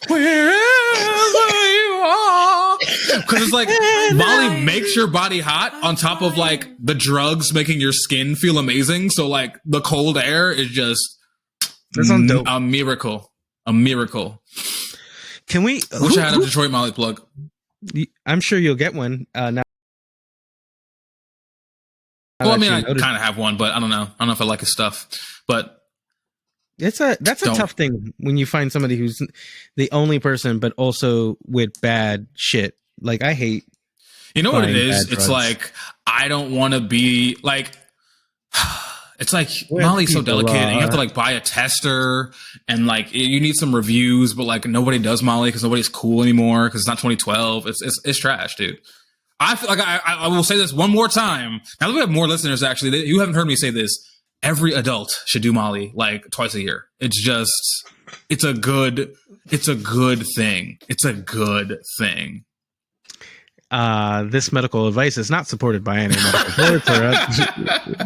wherever you are, because it's like Molly makes your body hot on top of like the drugs making your skin feel amazing. So like the cold air is just a miracle. Can we? Wish I had a Detroit Molly plug. I'm sure you'll get one now. Well, I mean, I kind of have one, but I don't know. I don't know if I like his stuff, but that's a tough thing when you find somebody who's the only person, but also with bad shit. Like I hate. You know what it is? It's like I don't want to be like. It's like Molly's so delicate, and you have to like buy a tester, and like you need some reviews, but like nobody does Molly because nobody's cool anymore because it's not 2012. It's trash, dude. I feel like I will say this one more time. Now that we have more listeners, actually, you haven't heard me say this. Every adult should do Molly like twice a year. It's a good thing. It's a good thing. This medical advice is not supported by any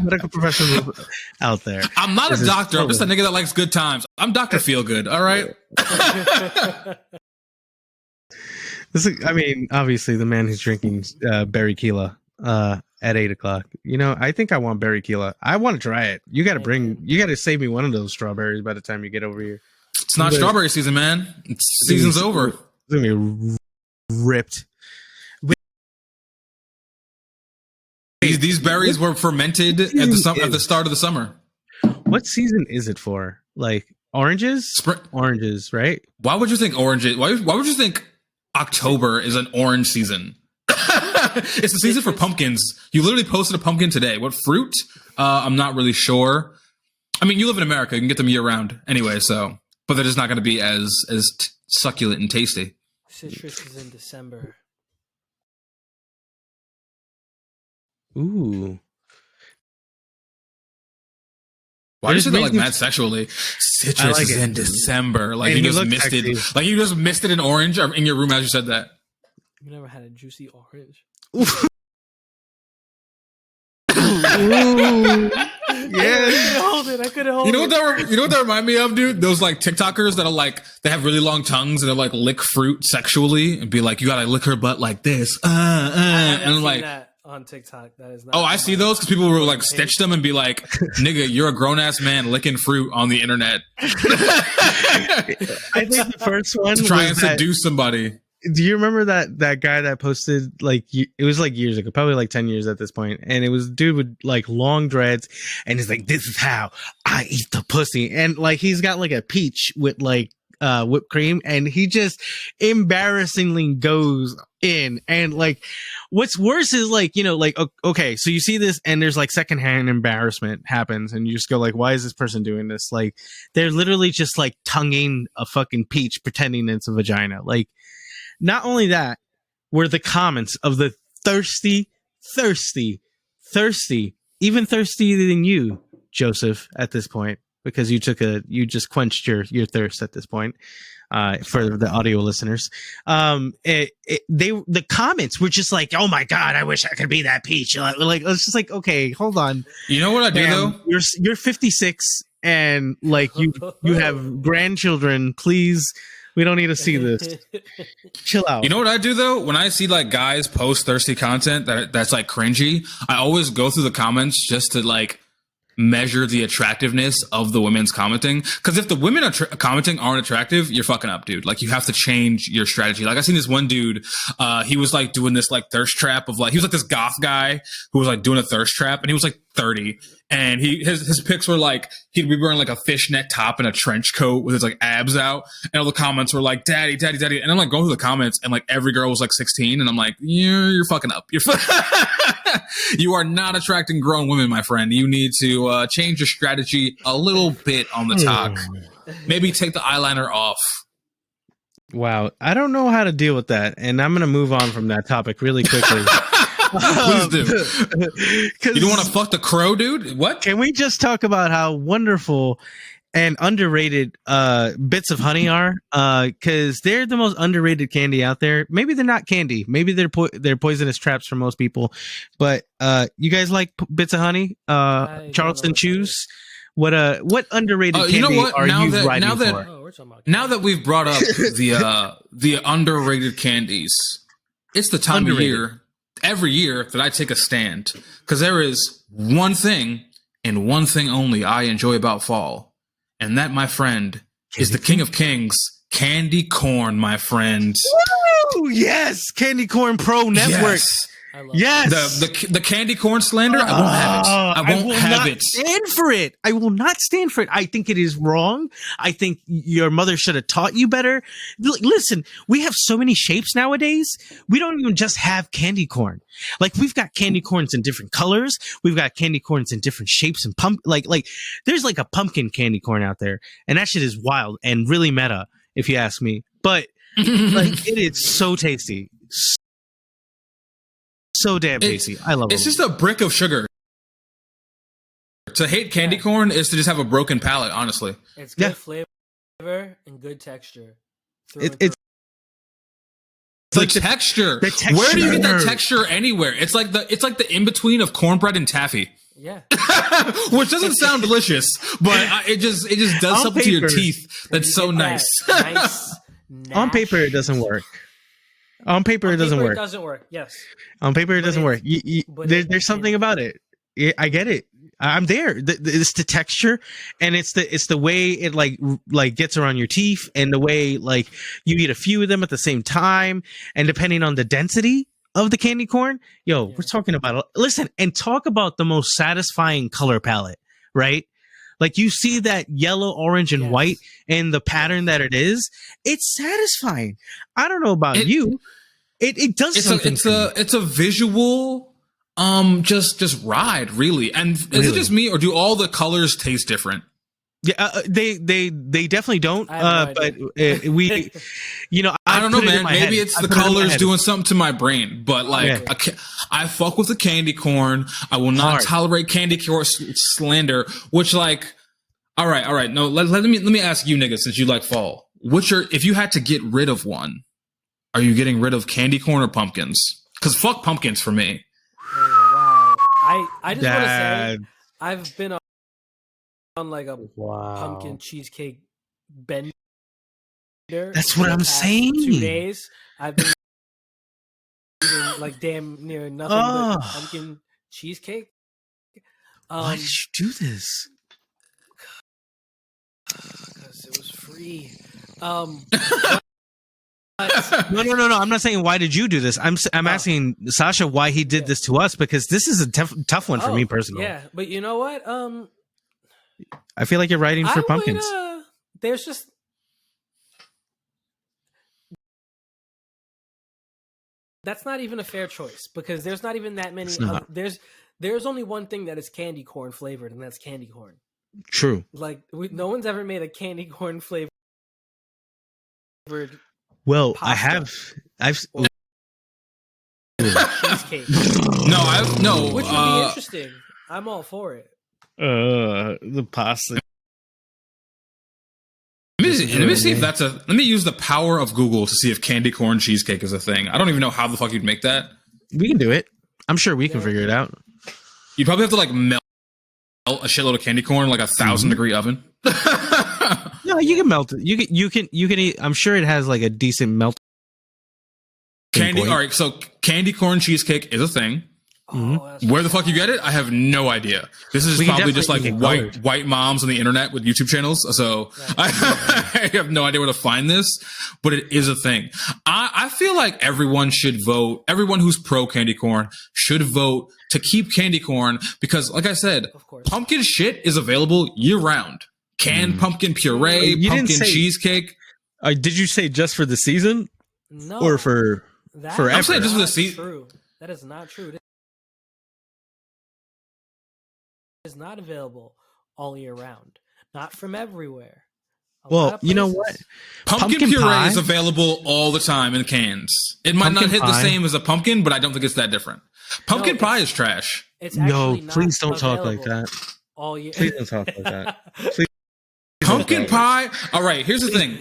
medical professionals out there. I'm not a doctor. I'm just a nigga that likes good times. I'm Dr. Feelgood. All right. I mean, obviously, the man who's drinking berry Keela at 8:00. You know, I think I want berry Keela. I want to try it. You got to save me one of those strawberries by the time you get over here. It's not strawberry season, man. Season's over. It's gonna be ripped. These berries were fermented at the start of the summer. What season is it for? Like oranges? Oranges, right? Why would you think oranges? Why would you think October is an orange season? It's the season for pumpkins. You literally posted a pumpkin today. What fruit? I'm not really sure. I mean, you live in America. You can get them year round anyway. So, but they're just not going to be as succulent and tasty. Citrus is in December. Ooh. Why do you say that like mad sexually? Citrus is in December. Like you just missed it. Like you just missed it in orange in your room as you said that. You never had a juicy orange. Ooh. Yeah, I couldn't hold it. You know what that remind me of, dude? Those like TikTokers that are like they have really long tongues and they're like lick fruit sexually and be like, you gotta lick her butt like this. And I'm like. On TikTok, that is not. Oh, I see those because people will like stitch them and be like, "Nigga, you're a grown ass man licking fruit on the internet." I think the first one to try and seduce somebody. Do you remember that guy that posted like it was like years ago, probably like 10 years at this point, and it was a dude with like long dreads, and he's like, "This is how I eat the pussy," and like he's got like a peach with like whipped cream, and he just embarrassingly goes in, and like what's worse is like, you know, like okay, so you see this and there's like secondhand embarrassment happens and you just go like, why is this person doing this? Like they're literally just like tonguing a fucking peach pretending it's a vagina. Like not only that, were the comments of the thirsty, even thirstier than you, Joseph, at this point, because you just quenched your thirst at this point. For the audio listeners, the comments were just like, "Oh my god, I wish I could be that peach." Like it's just like, okay, hold on. You know what I do though? You're 56 and like you have grandchildren. Please We don't need to see this. Chill out. You know what I do though? When I see like guys post thirsty content that's like cringy, I always go through the comments just to like measure the attractiveness of the women's commenting. Because if the women are commenting aren't attractive, you're fucking up, dude. Like you have to change your strategy. Like I seen this one dude, he was like doing this like thirst trap of like, he was like this goth guy who was like doing a thirst trap, and he was like 30. And his pics were like, he'd be wearing like a fishnet top and a trench coat with his like abs out. And all the comments were like, daddy, daddy, daddy. And I'm like going through the comments, and like every girl was like 16. And I'm like, you're fucking up. You are not attracting grown women, my friend. You need to change your strategy a little bit on the talk. Maybe take the eyeliner off. Wow. I don't know how to deal with that. And I'm going to move on from that topic really quickly. Please do. You don't want to fuck the crow, dude? What? Can we just talk about how wonderful and underrated bits of honey are? Because they're the most underrated candy out there. Maybe they're not candy. Maybe they're poisonous traps for most people. But you guys like bits of honey? Charleston Chews? What underrated candy you know what? are now you that, riding now that, for? Now that we've brought up the underrated candies, it's the time of year, every year, that I take a stand. Because there is one thing and one thing only I enjoy about fall. And that, my friend, is the king of kings, candy corn, my friend. Woo! Yes! Candy Corn Pro Network. Yes. The candy corn slander, I won't have it. I won't have it. Stand for it. I will not stand for it. I think it is wrong. I think your mother should have taught you better. Listen, we have so many shapes nowadays. We don't even just have candy corn. Like we've got candy corns in different colors. We've got candy corns in different shapes and like there's like a pumpkin candy corn out there, and that shit is wild and really meta, if you ask me. But like it is so tasty. So damn tasty. I love it. It's just a brick of sugar. To hate candy corn is to just have a broken palate, honestly. It's good flavor and good texture. It's like the texture. Where do you get that texture anywhere? It's like the in between of cornbread and taffy. Yeah. Which doesn't sound delicious, but it just does something to your teeth that's so nice. On paper, it doesn't work. On paper, it doesn't work. It doesn't work. Yes. On paper, it doesn't work. There's something about it. I get it. I'm there. It's the texture, and it's the way it like gets around your teeth, and the way like you eat a few of them at the same time, and depending on the density of the candy corn. We're talking about and talk about the most satisfying color palette, right? Like you see that yellow, orange, and white, and the pattern that it is, it's satisfying. I don't know about you. It does something. It's a visual, just ride, really. And is it just me, or do all the colors taste different? Yeah, they definitely don't. But we, I don't know, man. Maybe it's the colors doing something to my brain. But like, I fuck with the candy corn. I will not tolerate candy corn slander. Which, like, all right. No, let me ask you, niggas, since you like fall. If you had to get rid of one, are you getting rid of candy corn or pumpkins? Because fuck pumpkins for me. Wow. I just want to say I've been on like a pumpkin cheesecake bender. That's what I'm saying. 2 days I've been eating like damn near nothing but pumpkin cheesecake. Why did you do this? Because it was free. No. I'm not saying why did you do this. I'm asking Sasha why he did this to us, because this is a tough one for me personally. Yeah, but you know what? I feel like you're writing for pumpkins. There's just that's not even a fair choice, because there's not even that many. There's only one thing that is candy corn flavored, and that's candy corn. True. Like no one's ever made a candy corn flavored. Well, pasta. I've cheesecake. No. Which would be interesting. I'm all for it. The pasta. Let me see if that's let me use the power of Google to see if candy corn cheesecake is a thing. I don't even know how the fuck you'd make that. We can do it. I'm sure we can figure it out. You'd probably have to like melt a shitload of candy corn in like 1,000 degree oven. No, you can melt it. You can eat. I'm sure it has like a decent melt. Candy. point. All right, so candy corn cheesecake is a thing. Oh, Where the fuck you get it? I have no idea. This is We can probably just like definitely get colored. white moms on the internet with YouTube channels. So I have no idea where to find this, but it is a thing. I feel like everyone should vote. Everyone who's pro candy corn should vote to keep candy corn because, like I said, Of course. pumpkin shit is available year round. Canned pumpkin puree, You didn't pumpkin say- cheesecake. Did you say just for the season No, or for that forever? I'm saying just for the not season. true. That is not true. It is not available all year round. Not from everywhere. A lot Well, of you know places. what? Pumpkin puree pie? is available all the time in cans. It might not Pumpkin hit the pie? same as a pumpkin, but I don't think it's that different. Pumpkin No, pie is trash. It's No, actually not please don't talk like available that. all year. Please don't talk like that. Please. Pumpkin pie. All right, here's the thing.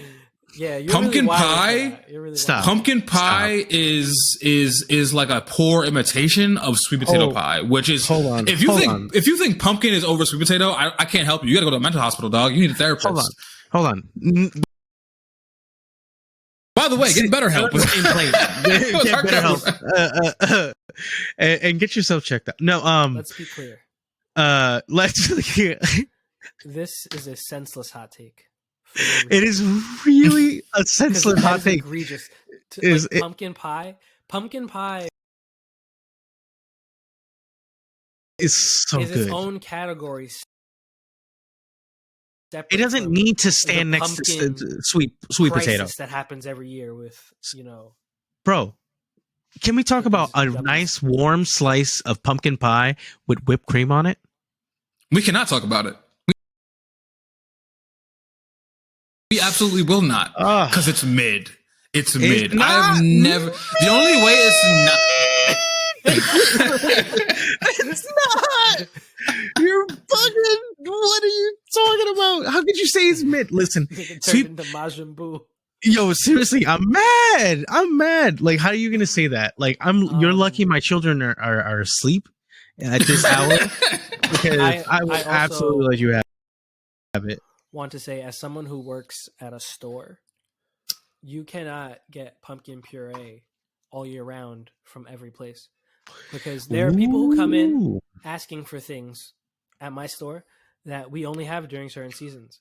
Yeah, you're Pumpkin really wild pie? for that. You're really Stop. wild. Pumpkin pie is like a poor imitation of sweet potato Oh, pie, which is hold on, If you hold think on. if you think pumpkin is over sweet potato, I can't help you. You got to go to a mental hospital, dog. You need a therapist. Hold on. By the way, get better help. Get Our better help. camera- And get yourself checked out. No, Let's be clear. let's. This is a senseless hot take. It is really a 'Cause senseless that hot is take. egregious. Is Like it- pumpkin pie? Pumpkin pie It's so is good. its own category. It doesn't need to stand the next to pumpkin sweet potato, crisis that happens every year with, you know. bro. Can we talk about a Dummies. nice warm slice of pumpkin pie with whipped cream on it? We cannot talk about it. We absolutely will not, Ugh. because it's mid. It's It's mid. not I've never. The only way It's not. You're fucking. What are you talking about? How could you say it's mid? Listen, It turned sweet. into Majin Buu. Yo, seriously, I'm mad. I'm mad. Like, how are you gonna say that? Like, you're lucky my children are asleep at this hour because I will I also- absolutely let you have it. Want to say, as someone who works at a store, you cannot get pumpkin puree all year round from every place because there are people who come in Ooh. asking for things at my store that we only have during certain seasons.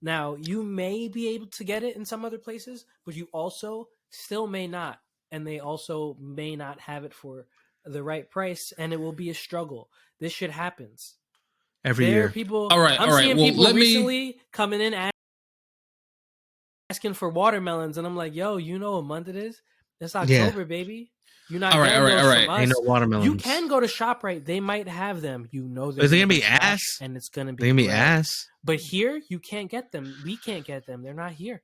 Now, you may be able to get it in some other places, but you also still may not, and they also may not have it for the right price, and it will be a struggle. This shit happens. every There are year. people. All right, I'm all right. seeing Well, people let me- recently coming in asking for watermelons, and I'm like, "Yo, you know what month it is? It's October, baby. You're not All right, getting all right, those all from right. Ain't us. no watermelons. You can go to ShopRite; they might have them. You know, Is it gonna be trash, ass? and it's gonna be They gonna be bread. ass. But here, you can't get them. We can't get them. They're not here.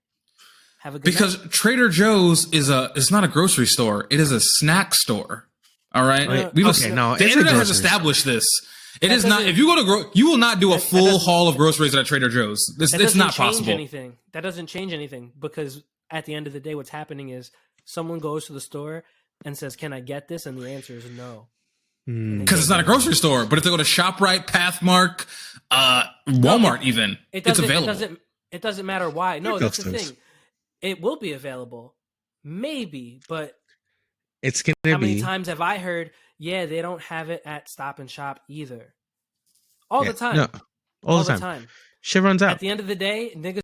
Have a good because night. Trader Joe's is not a grocery store. It is a snack store. All right. Okay, no, The it's a internet has grocery established this. It That is not. doesn't- If you go to you will not do a that full doesn't- haul of groceries at a Trader Joe's. It's That doesn't not change possible. anything. That doesn't change anything because at the end of the day, what's happening is someone goes to the store and says, "Can I get this?" And the answer is no. Because it's not a grocery store. But if they go to ShopRite, Pathmark, Walmart, even It it's doesn't. available. It doesn't matter why. No, They're that's the ghost thing. It will be available, maybe, but It's gonna how many be times have I heard? Yeah, they don't have it at Stop and Shop either. All yeah, the time. No, all the time. Shit runs At out. the end of the day, niggas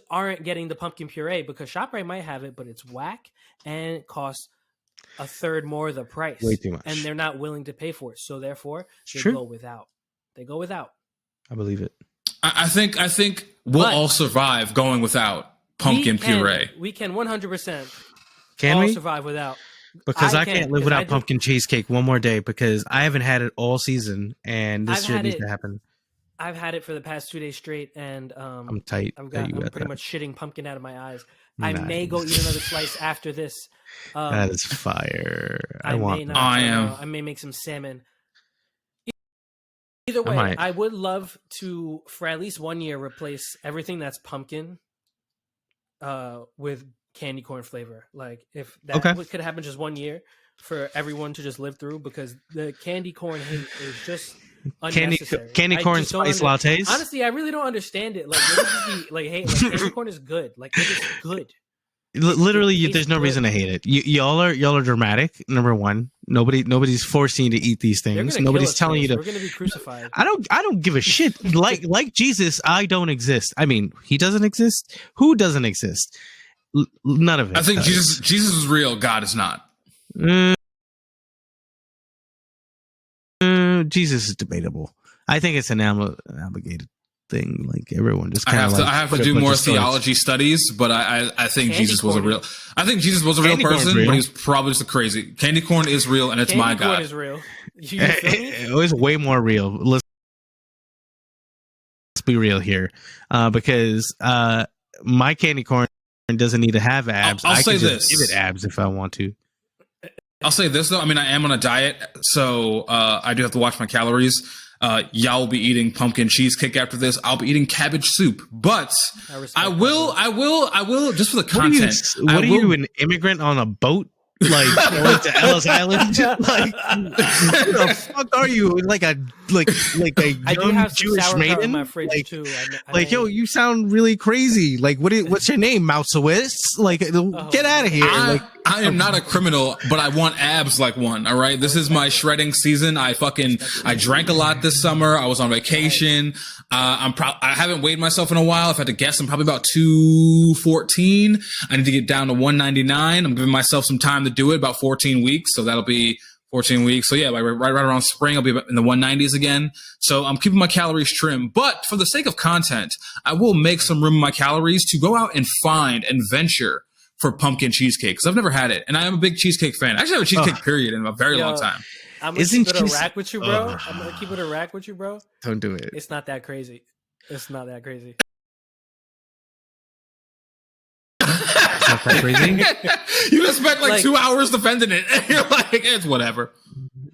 aren't getting the pumpkin puree because ShopRite might have it, but it's whack and it costs a third more the price. Way too much. And they're not willing to pay for it. So therefore, they true. go without. They go without. I believe it. I think we'll But- all survive going without pumpkin puree. We can 100% Can all we? survive without. Because I can't, can't live 'cause without I do- pumpkin cheesecake one more day because I haven't had it all season and this I've shit had needs it. to happen. I've had it for the past 2 days straight, and I'm tight. I'm that you got pretty that. much shitting pumpkin out of my eyes. I may Nice. go eat another slice after this. That is fire. I may want not. that. I don't am. know. I may make some salmon. Either way, might. I would love to, for at least 1 year, replace everything that's pumpkin with candy corn flavor. Like, if that Okay. could happen just 1 year for everyone to just live through, because the candy corn hate is just unnecessary. Candy I corn just don't spice lattes. Honestly, I really don't understand it. Like, what is the, like, hey, like, candy corn is good. Like, it is good. Literally, It there's tastes no good. reason to hate it. Y'all are dramatic. Number one, nobody's forcing you to eat these They're things. gonna Nobody's kill us telling for you this. to. We're gonna be crucified. I don't give a shit. Like Jesus, I don't exist. I mean, he doesn't exist. Who doesn't exist? None of it. I think does. Jesus is real. God is not. Jesus is debatable. I think it's an obligated thing. Like everyone just I kind of. I have to do more theology studies, but I think Candy Jesus was a corn. real. I think Jesus was a real Candy corn's person, real. but he's probably just a crazy. Candy corn is real, and it's Candy my corn God. is real. You feel me? It was way more real. Let's be real here, because my candy corn doesn't need to have abs. I'll I say can just this. give it abs if I want to. I'll say this though. I mean, I am on a diet, so I do have to watch my calories. Y'all will be eating pumpkin cheesecake after this. I'll be eating cabbage soup, but I will just for the content. What are you, an immigrant on a boat? Like going to Ellis Island? Like who the fuck are you? Like a I do young have some Jewish sauerkraut in maiden? my fridge Like, too. yo, you sound really crazy. Like what's your name, Mousewitz? Like get out of here. I am not a criminal, but I want abs like one. All right, this is my shredding season. I drank a lot this summer. I was on vacation. I haven't weighed myself in a while. If I had to guess, I'm probably about 214. I need to get down to 199. I'm giving myself some time to do it, about 14 weeks. So that'll be 14 weeks. So yeah, right around spring, I'll be in the 190s again. So I'm keeping my calories trim, but for the sake of content, I will make some room in my calories to go out and find and venture for pumpkin cheesecake, because I've never had it, and I am a big cheesecake fan. I actually have a cheesecake period in a very long time. I'm gonna keep it a rack with you, bro. I'm gonna keep it a rack with you, bro. Don't do it. It's not that crazy. It's not that crazy. It's not that crazy. You just spent like 2 hours defending it, and you're like, it's whatever.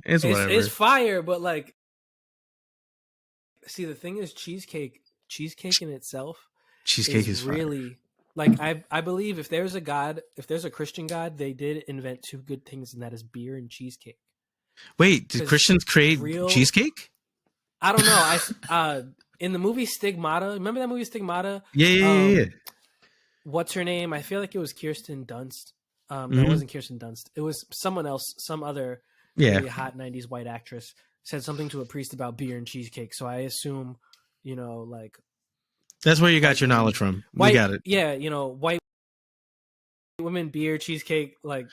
It's whatever. It's fire, but like, see, the thing is, cheesecake in itself, Cheesecake is really like I believe if there's a God, if there's a Christian God, they did invent two good things, and that is beer and cheesecake. Wait, did Christians create cheesecake? I don't know. I in the movie Stigmata, remember that movie Stigmata? Yeah. What's her name? I feel like it was Kirsten Dunst. No, it wasn't Kirsten Dunst. It was someone else, some other really hot 90s white actress said something to a priest about beer and cheesecake. So I assume, like, that's where you got your knowledge from. We got it. Yeah, white women, beer, cheesecake, like,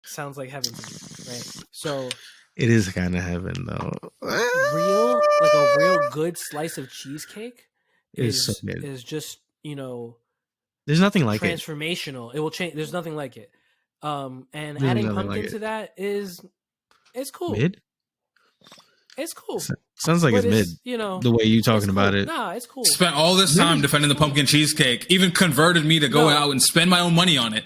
sounds like heaven to me, right? So it is kind of heaven, though. A real good slice of cheesecake is so good. Is just, there's nothing like transformational. It will change. There's nothing like it. And adding pumpkin to that it's cool. Mid? It's cool. Sounds like it's mid. The way you talking about it. Nah, it's cool. Spent all this time defending the pumpkin cheesecake, even converted me to go out and spend my own money on it.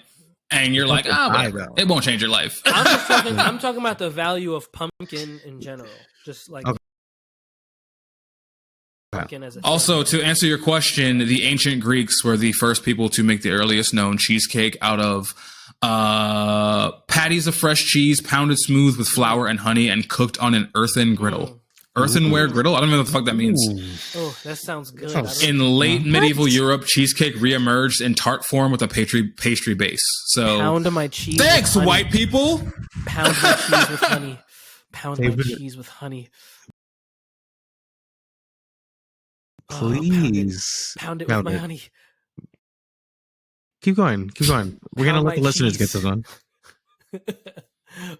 And you're like, whatever. It won't change your life. I'm talking about the value of pumpkin in general. Just like pumpkin as a thing. Also, to answer your question, the ancient Greeks were the first people to make the earliest known cheesecake out of patties of fresh cheese, pounded smooth with flour and honey, and cooked on an earthen griddle. Earthenware griddle? I don't know what the fuck that means. Oh, that sounds good. In late medieval Europe, cheesecake reemerged in tart form with a pastry base. So pound my cheese. Thanks, white people. Pound my cheese with honey. Pound my cheese with honey. Please. Pound it with my honey. Keep going. We're going to let the listeners get this one.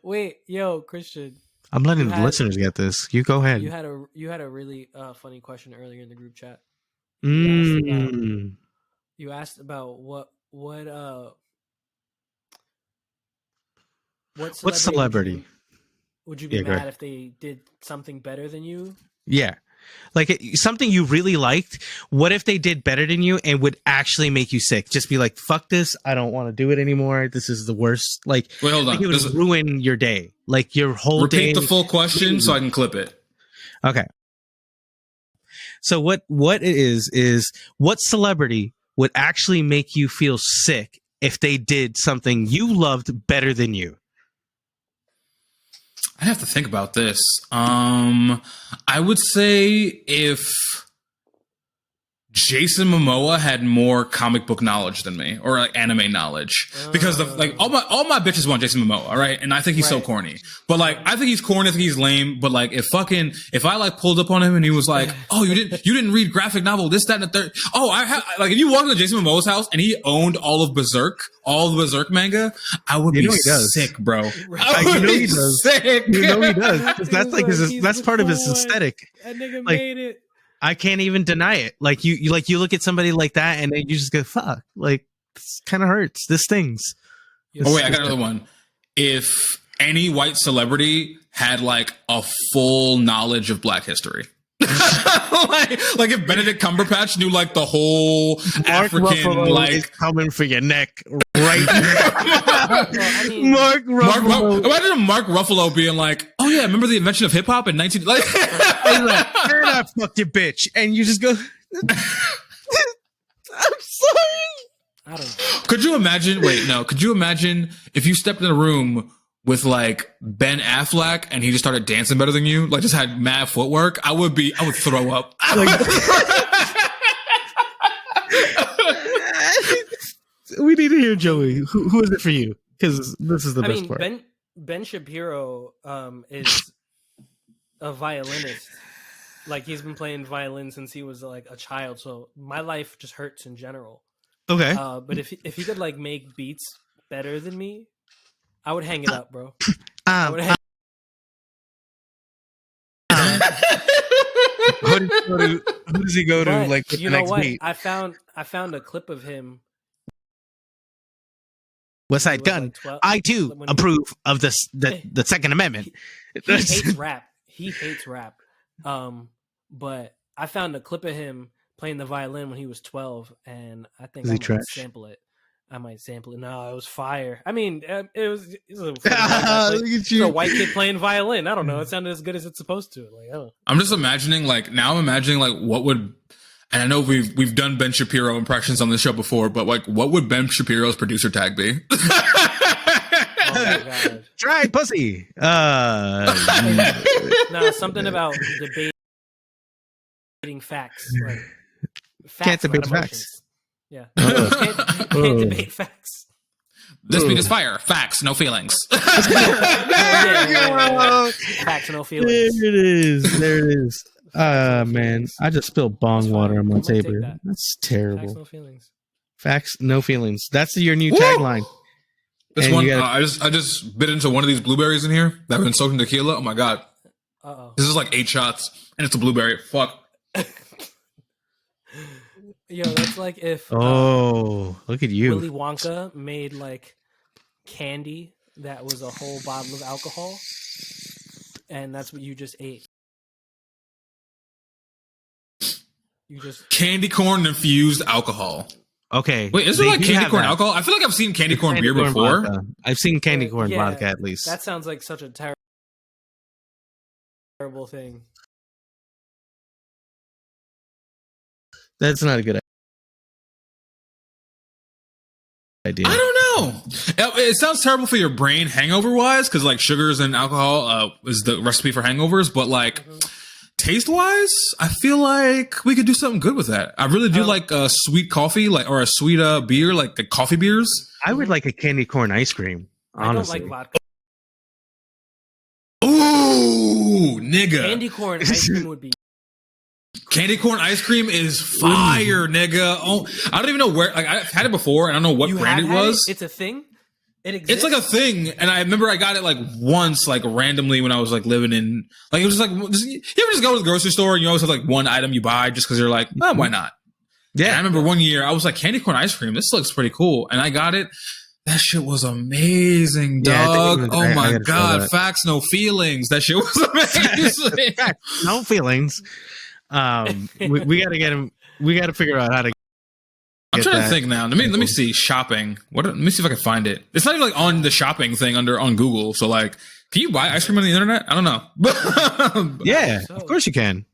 Wait, yo, Christian. I'm letting the listeners get this. You go ahead. You had a really funny question earlier in the group chat. You asked about what celebrity would you be mad if they did something better than you? Yeah. Like something you really liked. What if they did better than you and would actually make you sick? Just be like, fuck this. I don't want to do it anymore. This is the worst. Like, wait, hold on. It would ruin your day. Like your whole day. Repeat the full question so I can clip it. Okay. So what it is what celebrity would actually make you feel sick if they did something you loved better than you? I have to think about this. I would say if Jason Momoa had more comic book knowledge than me, or like anime knowledge, because all my bitches want Jason Momoa, right? And I think he's so corny, but like I think he's corny, I think he's lame. But like if I like pulled up on him and he was like, "Oh, you didn't read graphic novel this, that, and the third." Oh, like if you walked into Jason Momoa's house and he owned all of Berserk, all the Berserk manga, I would be sick, bro. He does. Sick. You know he does. That's like that's part of his aesthetic. That nigga like, made it. I can't even deny it. Like you look at somebody like that and then you just go, fuck, like this kind of hurts. This stings. Oh wait, I got another one. If any white celebrity had like a full knowledge of Black history. like if Benedict Cumberbatch knew like the whole African Ruffalo like is coming for your neck right now. Mark Ruffalo. Imagine Mark Ruffalo being like, "Oh yeah, remember the invention of hip hop in 19 like and I fucked your bitch," and you just go, "I'm sorry." I don't know. Could you imagine? Wait, no. Could you imagine if you stepped in a room with like Ben Affleck and he just started dancing better than you, like just had mad footwork? I would throw up. We need to hear Joey. Who is it for you? Because this is the best part. Ben Shapiro is a violinist. Like he's been playing violin since he was like a child. So my life just hurts in general. Okay. But if he could like make beats better than me, I would hang it up, bro. Who does he go to? But like you know what? Beat? I found a clip of him. West Side Gun. Like 12, I too approve of the Second Amendment. He hates rap. He hates rap. But I found a clip of him playing the violin when he was 12, and I think I might sample it. No, it was fire. I mean, it was a white kid playing violin. I don't know. It sounded as good as it's supposed to. Like, I'm just imagining like what would, and I know we've done Ben Shapiro impressions on this show before, but like what would Ben Shapiro's producer tag be? Oh my god! Dry pussy. No, something about debating facts. Like, can't debate facts. Yeah. Can't debate facts. This beat is fire. Facts, no feelings. Facts, no feelings. There it is. Man, I just spilled bong water on my table. That's terrible. Facts, no feelings. Facts, no feelings. That's your new tagline. This one, I just bit into one of these blueberries in here that have been soaked in tequila. Oh my god. This is like 8 shots, and it's a blueberry. Fuck. Yo, that's like if look at you. Willy Wonka made like candy that was a whole bottle of alcohol, and that's what you just ate. You just candy corn infused alcohol. Okay. Wait, is there like candy corn alcohol? I feel like I've seen candy corn beer before. Vodka. I've seen candy corn vodka at least. That sounds like such a terrible thing. That's not a good idea. I don't know. It sounds terrible for your brain hangover wise, because like sugars and alcohol is the recipe for hangovers, but like taste wise, I feel like we could do something good with that. I really do like a sweet coffee, like, or a sweet beer, like the coffee beers. I would like a candy corn ice cream. Honestly. I don't like vodka. Ooh, nigga. Candy corn ice cream would be. Candy corn ice cream is fire, nigga. Oh, I don't even know where. Like, I've had it before. I don't know what brand it was. It's a thing. It exists. It's like a thing, and I remember I got it like once, like randomly when I was like living in. Like it was just like you ever just go to the grocery store and you always have like one item you buy just because you're like, oh, why not? Yeah. And I remember one year I was like, candy corn ice cream. This looks pretty cool, and I got it. That shit was amazing, dog. Oh my god, facts, no feelings. That shit was amazing. Facts, no feelings. We got to get him. We got to figure out how to. I'm trying to think now. Let me see shopping. Let me see if I can find it. It's not even like on the shopping thing on Google. So like, can you buy ice cream on the internet? I don't know. Yeah, of course you can.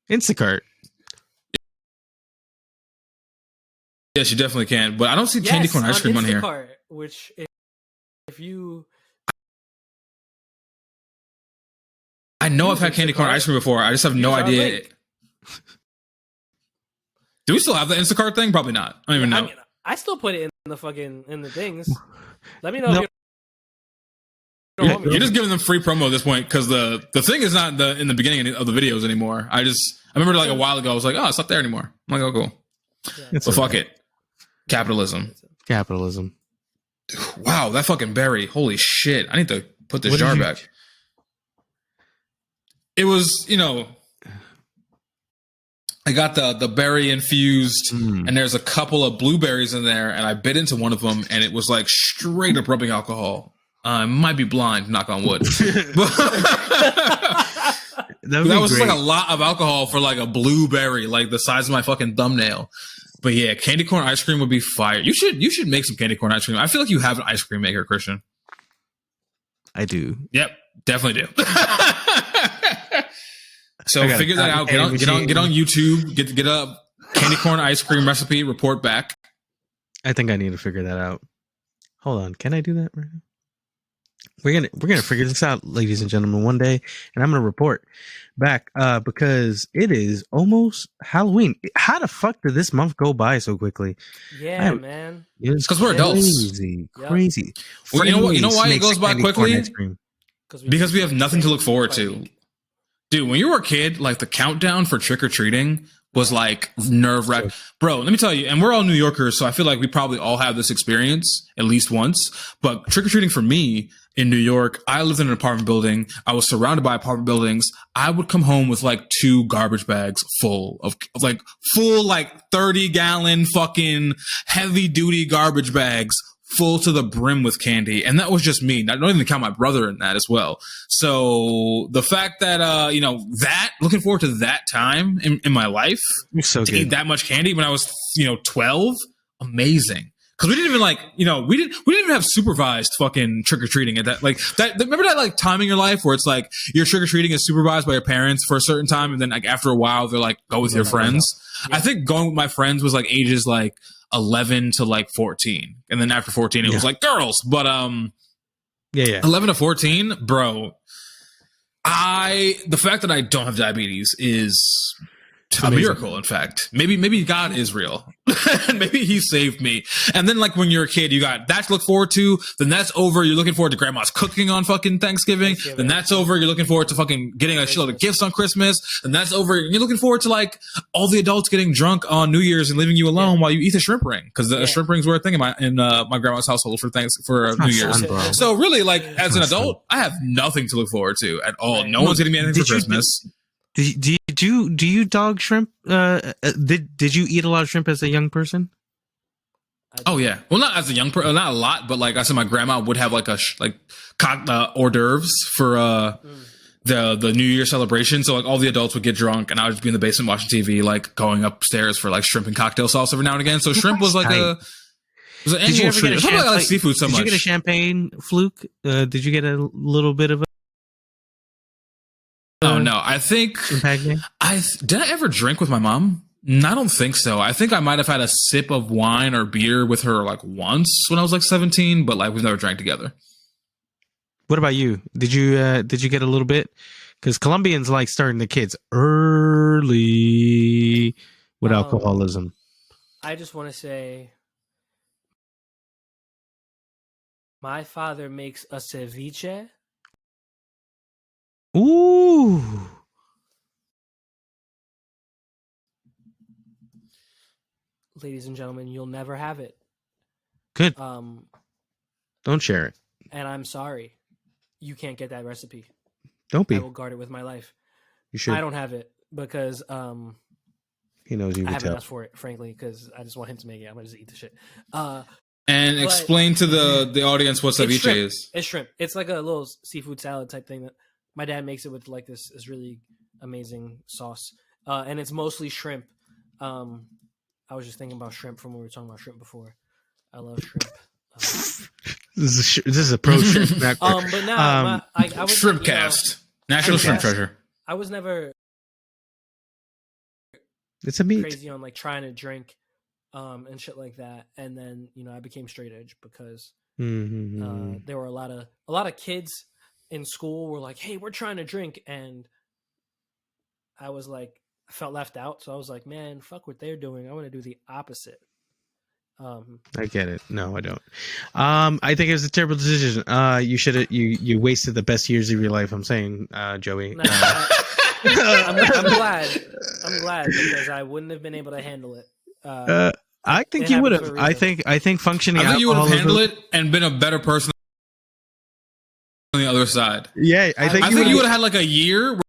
Instacart. Yes, you definitely can. But I don't see candy corn ice cream on here. Which if you I know I've had candy corn ice cream before. I just have no Use our idea. link. Do we still have the Instacart thing? Probably not. I don't even know. I mean, I still put it in the things. Let me know. No. If you don't want me You're to. just giving them free promo at this point because the thing is not in the beginning of the videos anymore. I remember like a while ago I was like, oh, it's not there anymore. I'm like, oh, cool. It's But fuck it. Capitalism. Capitalism. Wow, that fucking berry. Holy shit. I need to put this What did jar you- back. It was, I got the berry infused, and there's a couple of blueberries in there, and I bit into one of them, and it was like straight up rubbing alcohol. I might be blind, knock on wood. That was just like a lot of alcohol for like a blueberry, like the size of my fucking thumbnail. But yeah, candy corn ice cream would be fire. You should make some candy corn ice cream. I feel like you have an ice cream maker, Christian. I do. Yep, definitely do. So I got figure that out. Get on YouTube. Get a candy corn ice cream recipe. Report back. I think I need to figure that out. Hold on, can I do that right now? We're gonna figure this out, ladies and gentlemen, one day, and I'm gonna report back because it is almost Halloween. How the fuck did this month go by so quickly? Yeah, man. It's 'Cause we're adults. Crazy. Well, you know what? You know why it Makes goes by candy corn quickly? ice cream. Because we have nothing to look forward to. Dude, when you were a kid, like the countdown for trick or treating was like nerve wracking. Bro, let me tell you, and we're all New Yorkers, so I feel like we probably all have this experience at least once. But trick or treating for me in New York, I lived in an apartment building. I was surrounded by apartment buildings. I would come home with like 2 garbage bags full of like 30-gallon fucking heavy duty garbage bags full to the brim with candy. And that was just me. I don't even count my brother in that as well. So the fact that, looking forward to that time in my life So to good. eat that much candy when I was, 12, amazing. Cause we didn't even we didn't even have supervised fucking trick or treating at that. Like that, remember that like time in your life where it's like your trick or treating is supervised by your parents for a certain time. And then like after a while, they're like, go with your friends. Yeah. I think going with my friends was like ages like 11 to like 14. And then after 14, it was like girls. But, 11 to 14, bro. The fact that I don't have diabetes is a miracle, in fact. Maybe God is real. Maybe he saved me. And then like when you're a kid, you got that to look forward to. Then that's over. You're looking forward to grandma's cooking on fucking Thanksgiving. Then that's over. You're looking forward to fucking getting a shitload of gifts on Christmas. And that's over. You're looking forward to like all the adults getting drunk on New Year's and leaving you alone while you eat the shrimp ring. Cause the shrimp rings were a thing in my grandma's household for New Year's. So really like as an adult, I have nothing to look forward to at all. No one's getting me anything for Christmas. Do you dog shrimp? Did you eat a lot of shrimp as a young person? Oh yeah, well not as a young person, not a lot, but like I said, my grandma would have like hors d'oeuvres for the New Year celebration. So like all the adults would get drunk, and I would just be in the basement watching TV, like going upstairs for like shrimp and cocktail sauce every now and again. So shrimp was like an Did you ever get a champagne? I like seafood so much. Did you get a champagne fluke? Did you get a little bit of a? Oh no, I think did I ever drink with my mom? I don't think so. I think I might have had a sip of wine or beer with her like once when I was like 17, but like we've never drank together. What about you? Did you get a little bit? Because Colombians like starting the kids early with alcoholism. I just want to say, my father makes a ceviche. Ooh. Ladies and gentlemen, you'll never have it. Good. Don't share it. And I'm sorry. You can't get that recipe. Don't be. I will guard it with my life. You should. I don't have it because he knows you I can haven't tell. asked for it, frankly, because I just want him to make it. I'm gonna just eat the shit. And explain to the audience what ceviche is. It's shrimp. It's like a little seafood salad type thing that my dad makes it with like this really amazing sauce. And it's mostly shrimp. I was just thinking about shrimp from when we were talking about shrimp before. I love shrimp. This is a pro shrimp. But now I was Shrimp Cast, National Shrimp Treasure. I was never It's a meat. crazy on like trying to drink, and shit like that. And then I became straight edge because there were a lot of kids in school were like, "Hey, we're trying to drink," and I was like, I felt left out, so I was like, "Man, fuck what they're doing. I want to do the opposite." I get it. No, I don't. I think it was a terrible decision. You should have. You wasted the best years of your life. I'm saying, Joey. No, I'm glad. I'm glad because I wouldn't have been able to handle it. I think it you would happened have. for a reason. I think functioning. I think you would have alcoholism- handled it and been a better person on the other side. Yeah, I think you would have had like a year.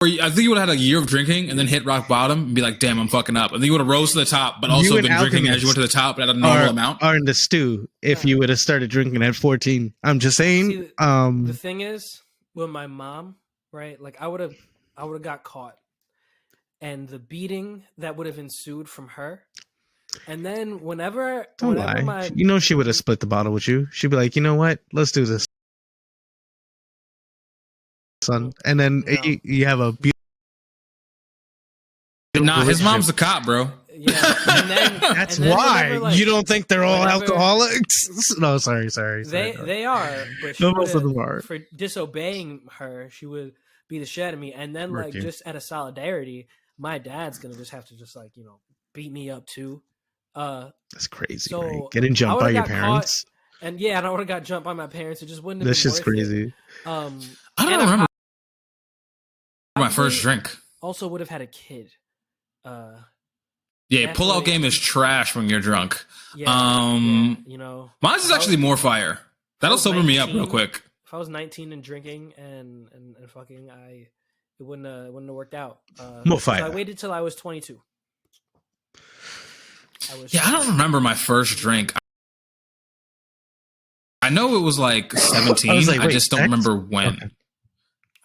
I think you would have had a year of drinking and then hit rock bottom and be like, "Damn, I'm fucking up." And then you would have rose to the top, but also You been and drinking as you went to the top at a normal amount. Are in the stew if you would have started drinking at 14. I'm just saying. See, the thing is, with my mom, right? Like I would have got caught, and the beating that would have ensued from her, and then whenever my You know, she would have split the bottle with you. She'd be like, "You know what? Let's do this, son." And then No. you have a beautiful. Nah, his relationship. mom's a cop, bro. yeah, and then, That's and then why whenever, like, you don't think they're all whenever- alcoholics. No, sorry. They are, but she No, most of would've- them are. for disobeying her, she would beat the shit out of me, and then like Okay. just out of solidarity, my dad's gonna just have to just like beat me up too. That's crazy. So, right? Getting I jumped by would've your got parents. And yeah, and I would have got jumped by my parents. It just wouldn't have That's been just worth it. crazy. I And don't remember my first drink. Also would have had a kid. Yeah, pull-out definitely- game is trash when you're drunk. Yeah, Mine's is actually more fire. That'll was sober me up 19. real quick. If I was 19 and drinking and fucking, it wouldn't have worked out. More So fire. I waited till I was 22. I don't remember my first drink. I know it was like 17. I was like, I wait, just don't sex? remember when. Okay.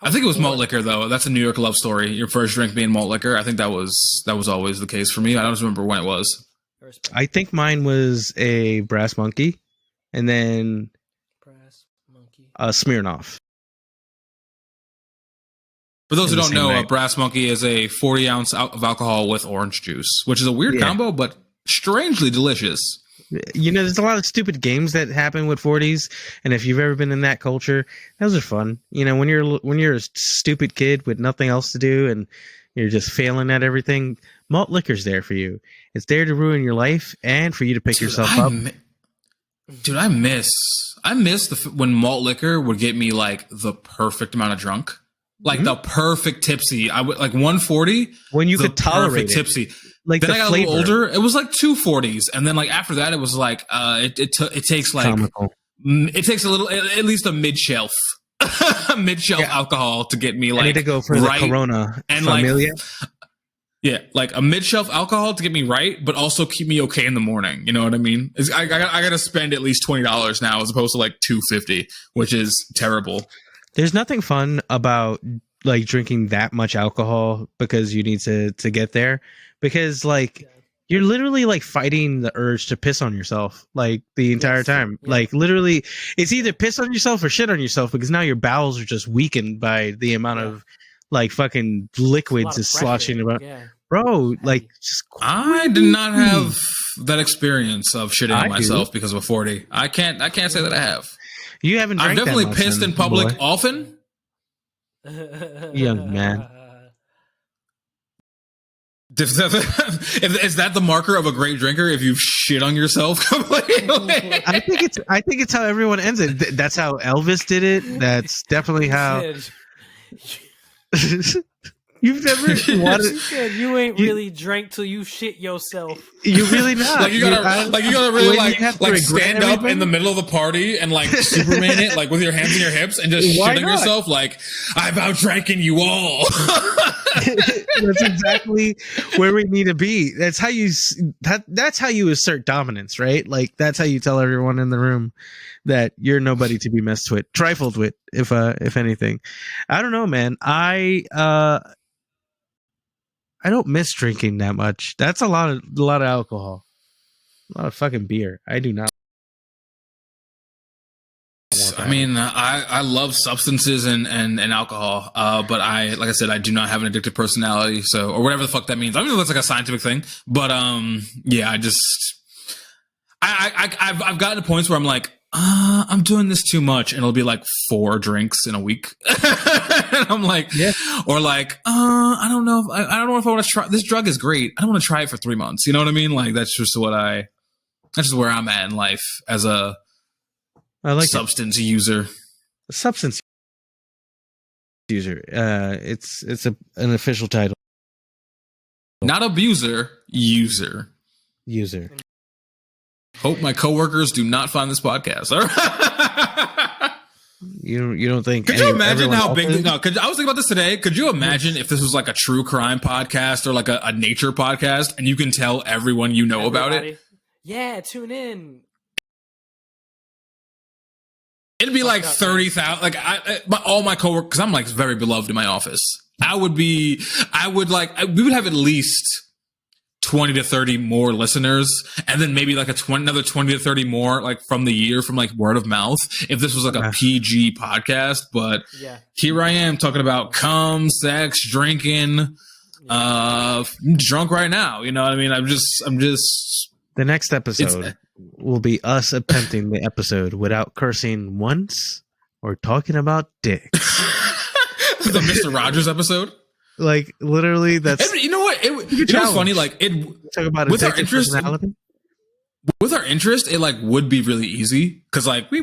I think it was malt liquor though. That's a New York love story. Your first drink being malt liquor. I think that was always the case for me. I don't remember when it was. I think mine was a Brass Monkey, and then Brass Monkey. a Smirnoff. For those who In the don't same know, a night. Brass Monkey is a 40 ounce of alcohol with orange juice, which is a weird Yeah. combo, but strangely delicious. You know, there's a lot of stupid games that happen with 40s, and if you've ever been in that culture, those are fun. You know, when you're a stupid kid with nothing else to do and you're just failing at everything, malt liquor's there for you. It's there to ruin your life and for you to pick yourself up. Dude, I miss when malt liquor would get me like the perfect amount of drunk, like the perfect tipsy. I would like 140 When you the could tolerate perfect it. tipsy. Like Then the I got flavor. a little older. It was like 240s, and then like after that, it was like it takes like Comical. it takes a little at least a mid shelf alcohol to get me like I need to go for right, the Corona and Familia. like a mid shelf alcohol to get me right, but also keep me okay in the morning. You know what I mean? I got to spend at least $20 now as opposed to like $250, which is terrible. There's nothing fun about like drinking that much alcohol because you need to get there, because like you're literally like fighting the urge to piss on yourself like the entire time. Yeah. Like literally it's either piss on yourself or shit on yourself, because now your bowels are just weakened by the amount of like fucking liquids is sloshing about. Yeah. Bro, like just I did not have that experience of shitting I on do. myself because of a 40. I can't say that I have. You haven't I've drank that definitely much pissed then, in public boy. often. Young man. Is that the marker of a great drinker? If you've shit on yourself completely? I think it's how everyone ends it. That's how Elvis did it. That's definitely how you've never wanted. You said you ain't really drank till you shit yourself. You really not. Like you gotta really when like you have to like regret stand up everything? in the middle of the party and like Superman it like with your hands in your hips and just Why shitting not? yourself like I've outdranken you all. That's exactly where we need to be. That's how you assert dominance, right? Like that's how you tell everyone in the room that you're nobody to be messed with, trifled with, if anything. I don't know, man. I don't miss drinking that much. That's a lot of alcohol, a lot of fucking beer. I do not. I mean, I love substances and alcohol, but like I said, I do not have an addictive personality, so or whatever the fuck that means. I don't know if that's like a scientific thing, but yeah, I've gotten to points where I'm like, I'm doing this too much, and it'll be like 4 drinks in a week. And I'm like, Yeah. or like, I don't know. I don't know if I want to try. This drug is great. I don't want to try it for 3 months. You know what I mean? Like that's just where I'm at in life as a substance user. A substance user. It's an official title. Not abuser, user. User. Hope my coworkers do not find this podcast. All right? You don't think? Could you imagine how big? No, I was thinking about this today. Could you imagine if this was like a true crime podcast or like a nature podcast, and you can tell everyone you know about it? Yeah, tune in. It'd be like 30,000. Like all my coworkers, because I'm like very beloved in my office. We would have at least 20 to 30 more listeners, and then maybe like another 20 to 30 more like from the year from like word of mouth if this was like a PG podcast. But here I am talking about cum, sex, drinking, drunk right now. You know what I mean? I'm just the next episode will be us attempting the episode without cursing once or talking about dicks. The Mr. Rogers episode. Like literally, that's you know what? It was funny. Like talk about with our interest. With our interest, it like would be really easy because like we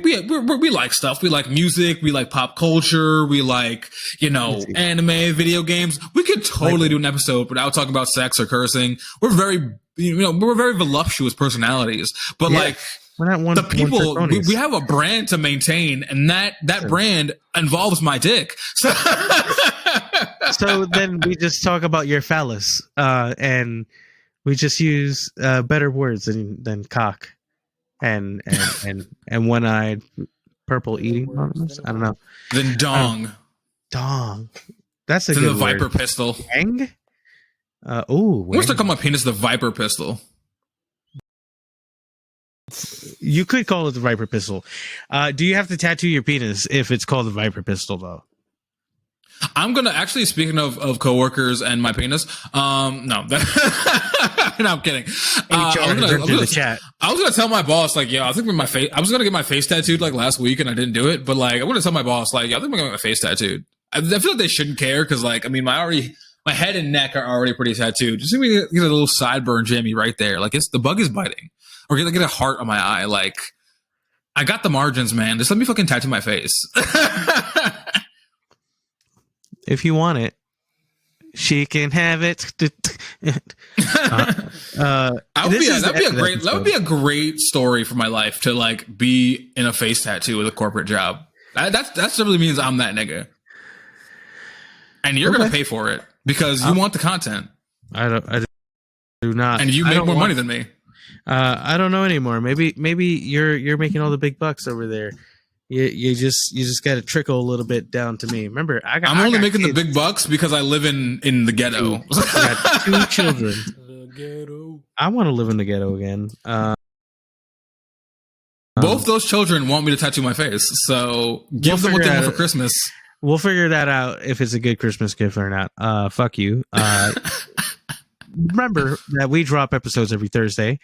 like stuff. We like music. We like pop culture. We like anime, video games. We could totally do an episode without talking about sex or cursing. We're very voluptuous personalities, but like. We're not one, the people we have a brand to maintain, and that brand involves my dick. So then we just talk about your phallus, and we just use better words than cock and one-eyed purple eating ornaments. I don't know. Then dong. Dong. That's a then good the Viper word. Pistol. Wang? I wish to call my penis the Viper Pistol. You could call it the Viper Pistol. Do you have to tattoo your penis if it's called the Viper Pistol, though? I'm gonna actually, speaking of coworkers and my penis. No, no, I'm kidding. I was gonna tell my boss like, I think my face. I was gonna get my face tattooed like last week, and I didn't do it. But like, I'm gonna tell my boss like, I think I'm gonna get my face tattooed. I feel like they shouldn't care because like, I mean, my head and neck are already pretty tattooed. Just let me get a little sideburn jammy right there. Like the bug is biting. Or get a heart on my eye. Like, I got the margins, man. Just let me fucking tattoo my face. If you want it, she can have it. That would be a great story for my life to like be in a face tattoo with a corporate job. That simply means I'm that nigga. And you're gonna pay for it because you want the content. I do not. And you make more money than me. I don't know anymore. Maybe you're making all the big bucks over there. You just got to trickle a little bit down to me. Remember, I'm only making the big bucks because I live in the ghetto. I got 2 children. The ghetto. I want to live in the ghetto again. Both those children want me to tattoo my face, so give them what they want for Christmas. We'll figure that out if it's a good Christmas gift or not. Fuck you. Remember that we drop episodes every Thursday.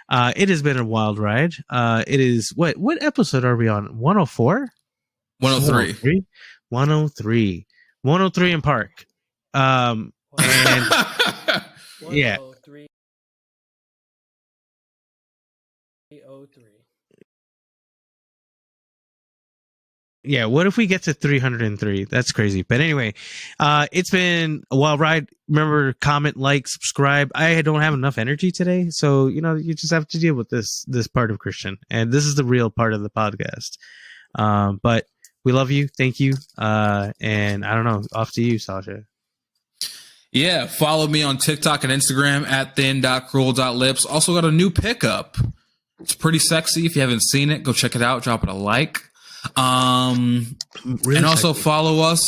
It has been a wild ride. It is what episode are we on? 104? 103. 103. 103 in Park. And yeah. 103. Yeah, what if we get to 303? That's crazy. But anyway, it's been a wild ride. Remember, comment, like, subscribe. I don't have enough energy today, so you just have to deal with this part of Christian, and this is the real part of the podcast. But we love you. Thank you. And I don't know. Off to you, Sasha. Yeah, follow me on TikTok and Instagram at thin.cruel.lips. Also got a new pickup. It's pretty sexy. If you haven't seen it, go check it out. Drop it a like. Really and also sexy. follow us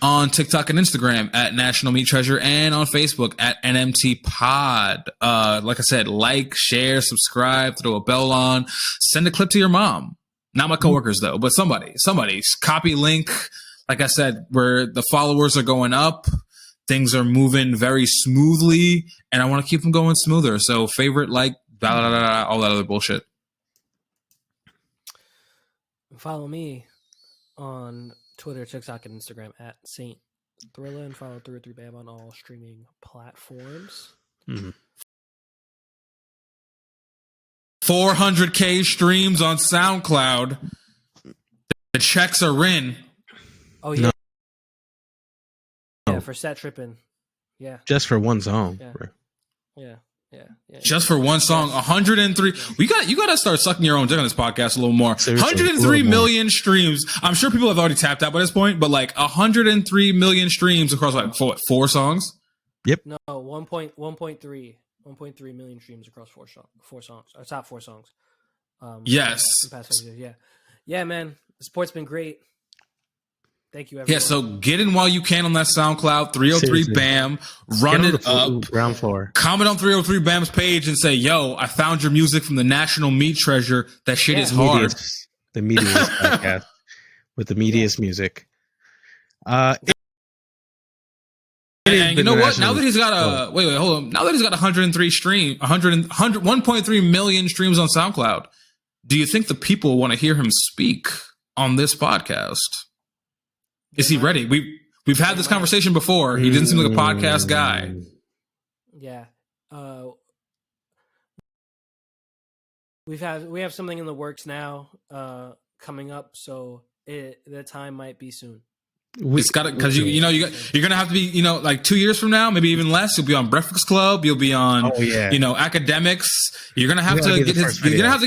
on TikTok and Instagram at National Meat Treasure and on Facebook at NMT Pod. Like I said, like, share, subscribe, throw a bell on, send a clip to your mom. Not my coworkers though, but somebody's copy link. Like I said, where the followers are going up, things are moving very smoothly, and I want to keep them going smoother. So favorite, like, blah, blah, blah, blah, all that other bullshit. follow me on Twitter, TikTok, and Instagram at Saint Thrillah, and follow 303 Bam on all streaming platforms. 400K streams on SoundCloud. The checks are in. Oh yeah, yeah, for Set Trippin'. Yeah, Just for one song. Yeah. Bro. yeah. Just for one song, 103. You got to start sucking your own dick on this podcast a little more. Seriously, 103 million streams. I'm sure people have already tapped out by this point, but like 103 million streams across like four songs. No, 1.3 million streams across four songs. Our top four songs. Yes. in the past 5 years, yeah, man. The support's been great. Thank you, everyone. Yeah, so get in while you can on that SoundCloud, 303 Seriously. BAM, run it up. Round floor. Comment on 303 BAM's page and say, yo, I found your music from the National Meat Treasure. That shit is hard. The Media's podcast with the Media's music. And you know what? Now that he's got wait, hold on. Now that he's got 1.3 million streams on SoundCloud, do you think the people want to hear him speak on this podcast? Is he ready? We've had this conversation before. He didn't seem like a podcast guy. Yeah. We have something in the works now coming up, so the time might be soon. It's got to, because you're gonna have to be, like 2 years from now, maybe even less. You'll be on Breakfast Club. You'll be on, academics. You're gonna have to get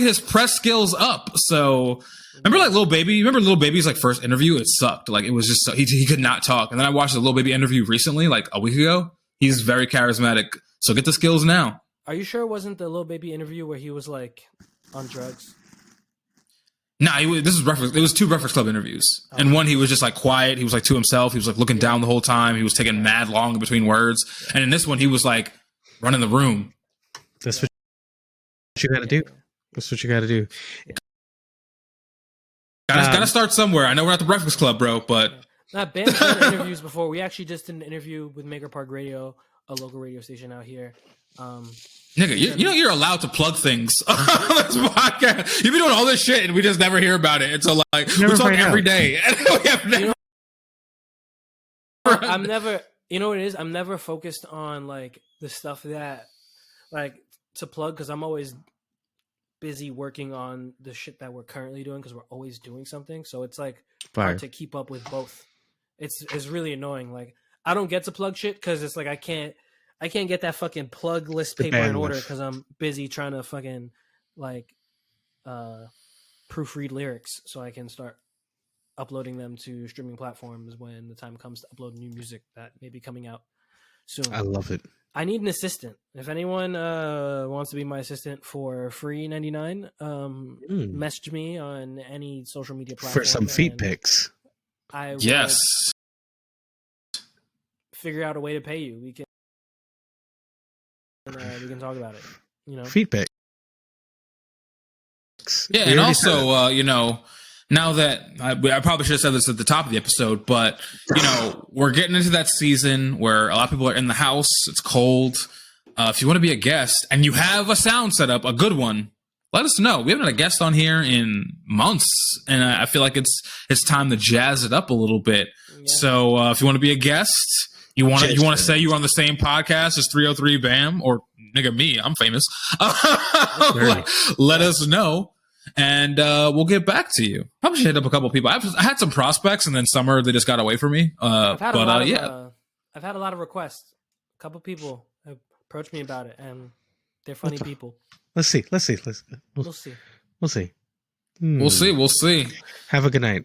his press skills up. So remember, like Lil Baby. Remember Lil Baby's like first interview? It sucked. Like it was just he could not talk. And then I watched the Lil Baby interview recently, like a week ago. He's very charismatic. So get the skills now. Are you sure it wasn't the Lil Baby interview where he was like on drugs? Nah, this was Breakfast. It was 2 Breakfast Club interviews, and one he was just like quiet. He was like to himself. He was like looking down the whole time. He was taking mad long in between words. And in this one, he was like running the room. That's what you got to do. That's what you got to do. Gotta start somewhere. I know we're not the Breakfast Club, bro, but Ben's done interviews before. We actually just did an interview with Maker Park Radio, a local radio station out here. Nigga, you're allowed to plug things on this podcast. You've been doing all this shit and we just never hear about it. It's like we talk every day. I'm never, you know what it is? I'm never focused on like the stuff that like to plug, because I'm always busy working on the shit that we're currently doing, because we're always doing something. So it's like hard to keep up with both. It's really annoying. Like I don't get to plug shit because it's like I can't get that fucking plug list paper in order because I'm busy trying to fucking like proofread lyrics so I can start uploading them to streaming platforms when the time comes to upload new music that may be coming out soon. I love it. I need an assistant. If anyone wants to be my assistant for free $99, message me on any social media platform for some feet pics. I yes. Figure out a way to pay you. We can talk about it. Feet pics. Yeah, and also, now that I probably should have said this at the top of the episode, but we're getting into that season where a lot of people are in the house. It's cold. If you want to be a guest and you have a sound set up, a good one, let us know. We haven't had a guest on here in months, and I feel like it's time to jazz it up a little bit. Yeah. So if you want to be a guest, you want to say you're on the same podcast as 303 BAM or nigga me, I'm famous. Let us know. And we'll get back to you. Probably should hit up a couple people. I had some prospects, and then summer they just got away from me. I've had a lot of requests. A couple people have approached me about it, and they're funny people. Let's see. We'll see. We'll see. We'll see. Have a good night.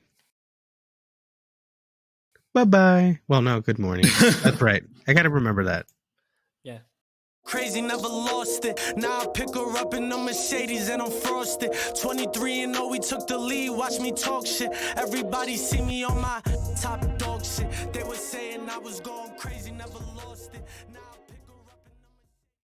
Bye-bye. Well, no, good morning. That's right. I got to remember that. Yeah. Crazy, never lost it. Now I pick her up in the Mercedes and I'm frosted. 23-0, we took the lead. Watch me talk shit. Everybody see me on my top dog shit. They were saying I was going crazy.